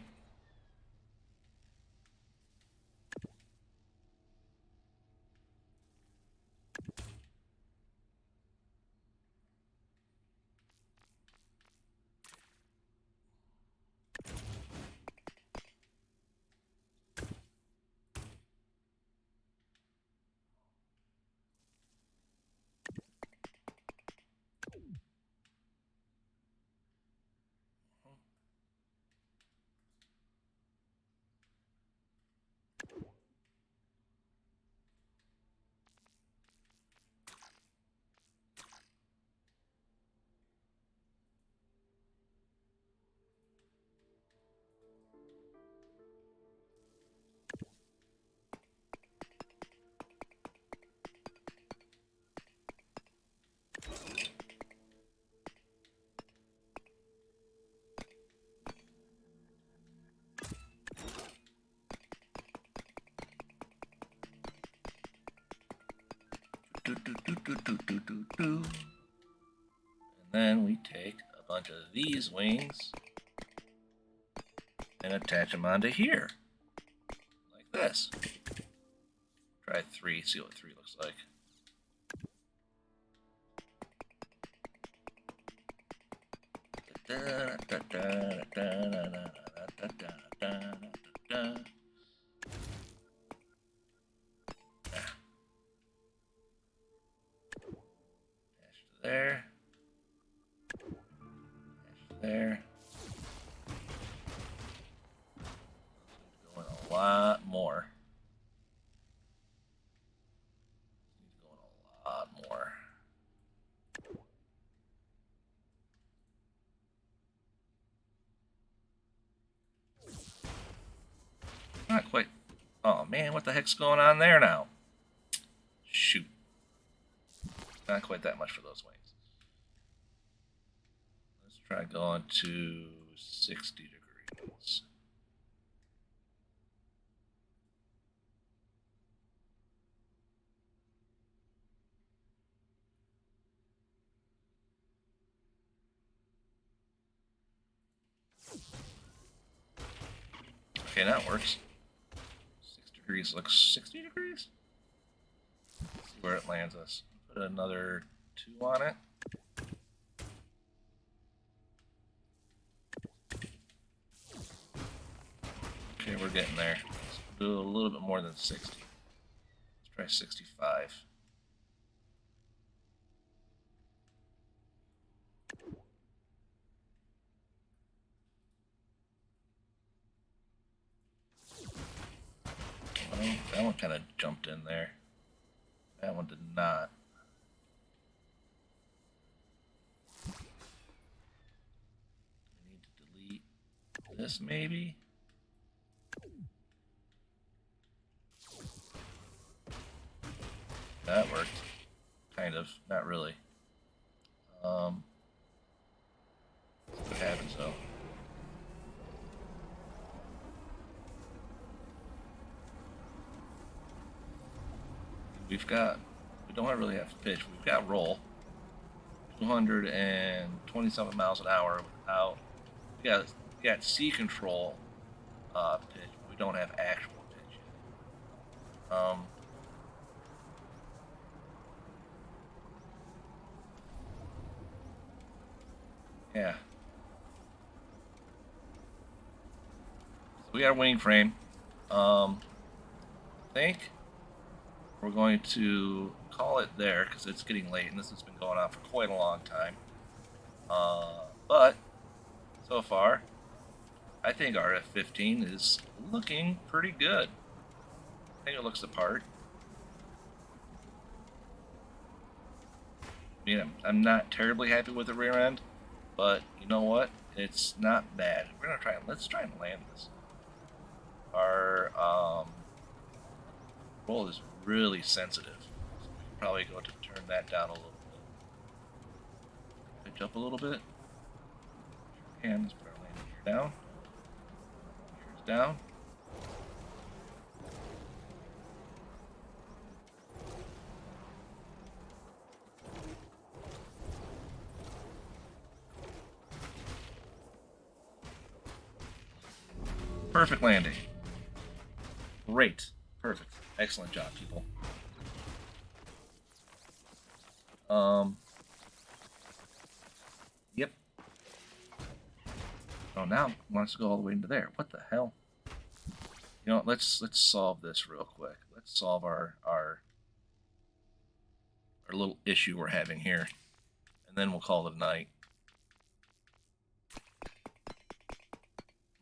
And then we take a bunch of these wings and attach them onto here, like this. Try 3, see what 3 looks like. There. There. Going a lot more. Going a lot more. Not quite. Oh man, what the heck's going on there now? Shoot. Not quite that much for those wings. Let's try going to 60 degrees. Okay, that works. 6 degrees looks 60 degrees? Let's see where it lands us. Put another 2 on it. Okay, we're getting there. Let's do a little bit more than 60. Let's try 65. Well, that one kind of jumped in there. That one did not. We need to delete this maybe. That worked. Kind of. Not really. What happens though? We don't really have pitch. We've got roll. 227 miles an hour without. We got C control pitch, but we don't have actual pitch yet. Yeah. So We got a wing frame. I think we're going to call it there because it's getting late and this has been going on for quite a long time. But so far, I think our F15 is looking pretty good. I think it looks the part. You know, I'm not terribly happy with the rear end, but you know what? It's not bad. We're gonna try and let's try and land this. Our roll is really sensitive, so we're probably going to turn that down a little bit. Pitch up a little bit. Sure can. Let's put our landing gear down. Gears down. Perfect landing. Great. Perfect. Excellent job, people. Yep. Oh, now it wants to go all the way into there. What the hell? You know what, let's solve this real quick. Let's solve our little issue we're having here. And then we'll call it a night.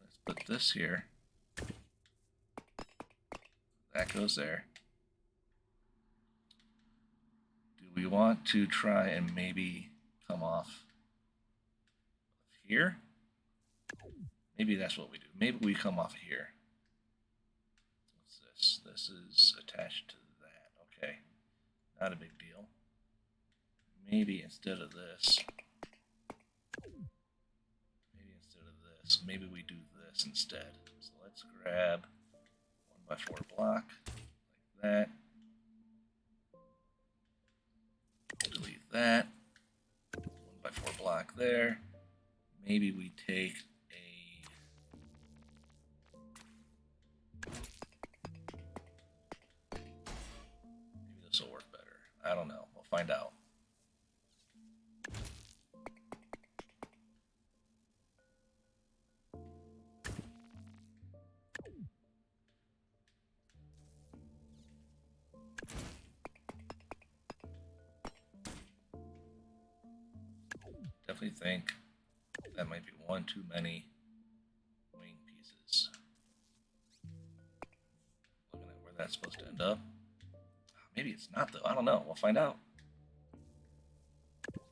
Let's put this here. That goes there. Do we want to try and maybe come off of here? Maybe that's what we do. Maybe we come off of here. What's this? This is attached to that. Okay. Not a big deal. Maybe instead of this. Maybe we do this instead. So let's grab 1x4 block like that. Delete that. 1x4 block there. Maybe we take a maybe this will work better. I don't know. We'll find out. Definitely think that might be one too many wing pieces. Looking at where that's supposed to end up. Maybe it's not though. I don't know. We'll find out. Okay.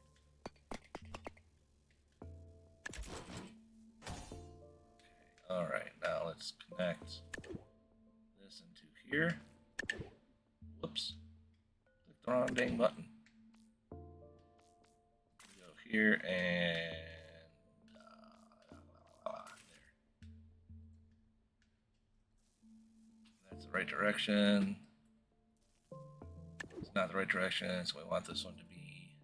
Alright, now let's connect this into here. Whoops. Click the wrong dang button. Here and there. That's the right direction. It's not the right direction, so we want this one to be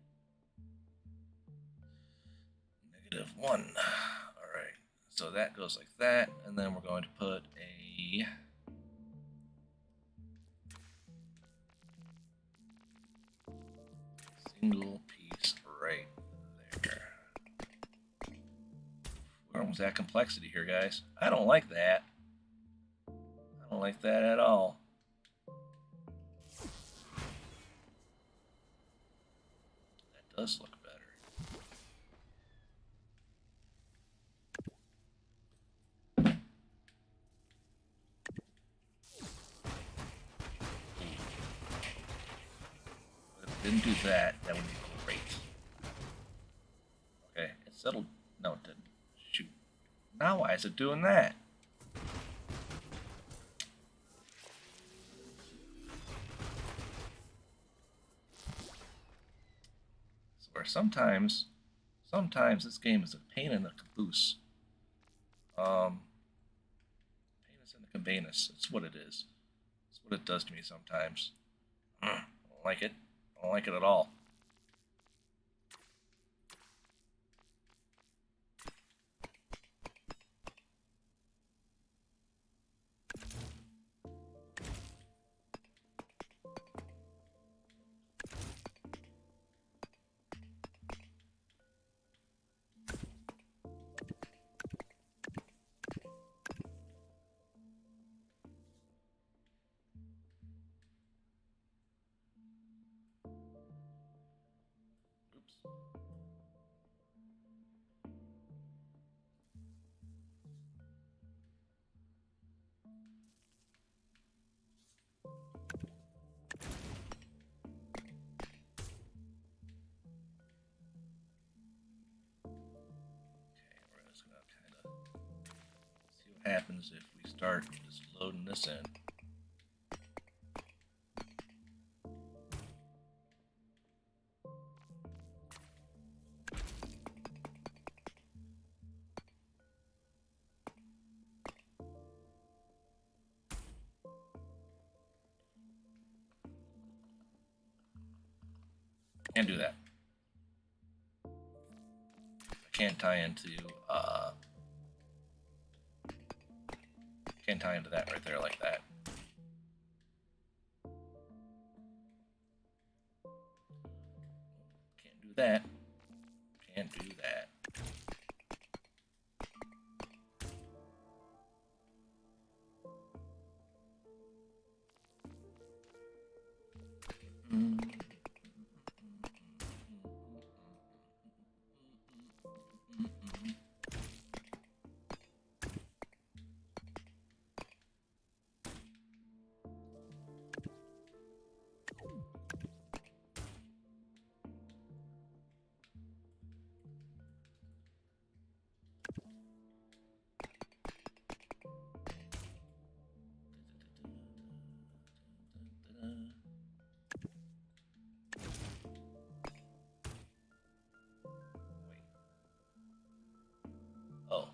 -1. Alright, so that goes like that, and then we're going to put a single piece right there. We're almost at complexity here, guys. I don't like that. I don't like that at all. That does look better. If it didn't do that, that would be great. Okay, it settled. No, it didn't. Shoot. Now why is it doing that? Or sometimes this game is a pain in the caboose. Pain is in the cabanus. It's what it is. It's what it does to me sometimes. I don't like it. I don't like it at all. happens if we start just loading this in. Can't do that. I can't tie into that right there like that. Can't do that. Can't do that. Oh.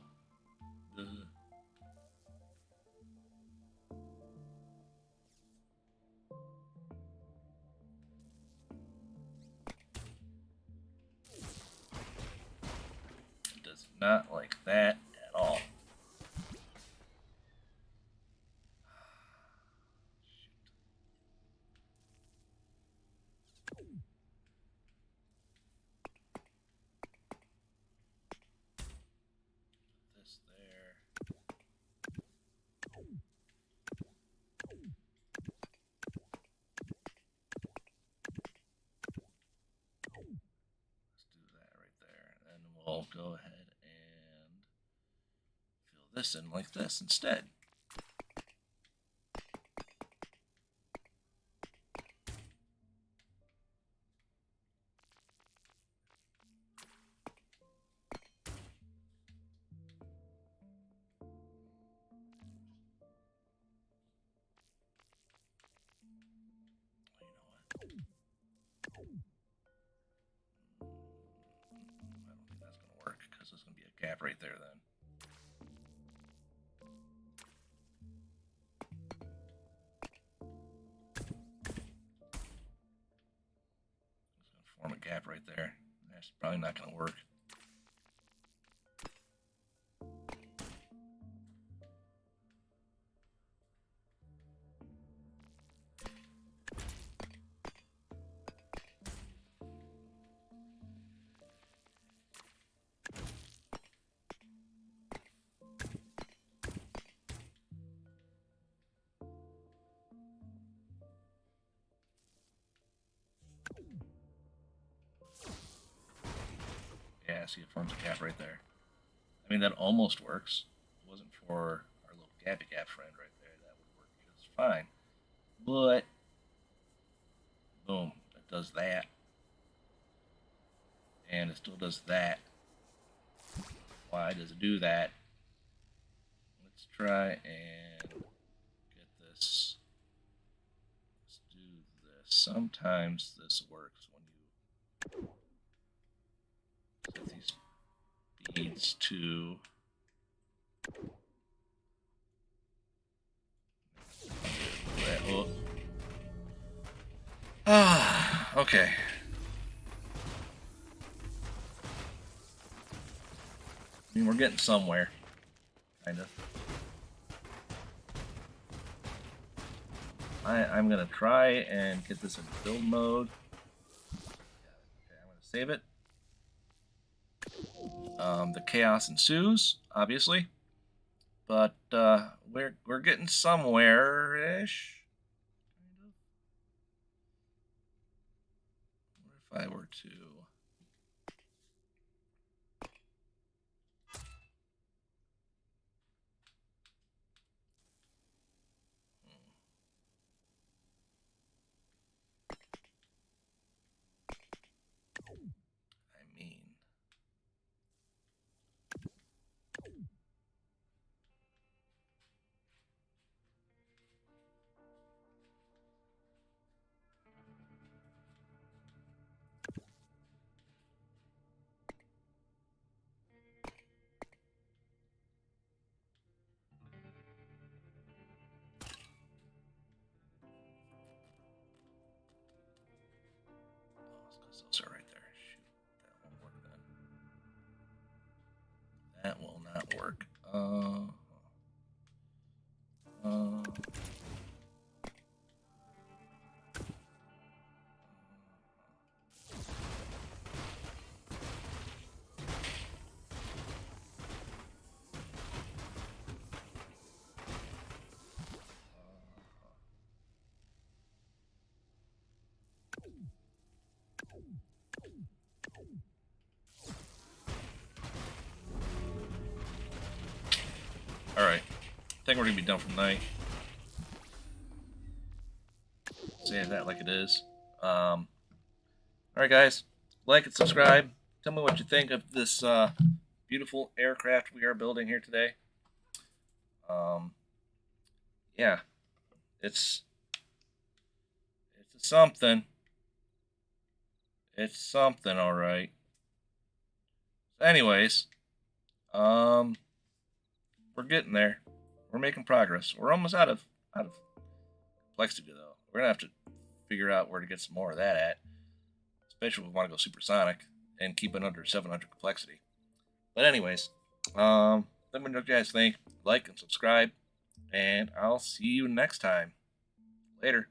It does not like that at all. This there. Let's do that right there. And then we'll go ahead and fill this in like this instead. There's going to be a gap right there then. It's going to form a gap right there. That's probably not going to work. Yeah, see, it forms a gap right there. I mean, that almost works. If it wasn't for our little gappy gap friend right there, that would work just fine. But, boom, it does that. And it still does that. Why does it do that? Let's try and get this. Let's do this. Sometimes this works when you set these beads to okay. I mean, we're getting somewhere, kind of. I'm gonna try and get this in build mode. Okay, I'm gonna save it. The chaos ensues, obviously, but we're getting somewhere-ish. What if I were to? I mean, Uh, uh, Alright. I think we're going to be done for the night. Say that like it is. Alright, guys. Like and subscribe. Tell me what you think of this beautiful aircraft we are building here today. Yeah. It's something. It's something, alright. Anyways, we're getting there. We're making progress. We're almost out of complexity though. We're gonna have to figure out where to get some more of that at, especially if we want to go supersonic and keep it under 700 complexity. But anyways, let me know what you guys think. Like and subscribe, and I'll see you next time. Later.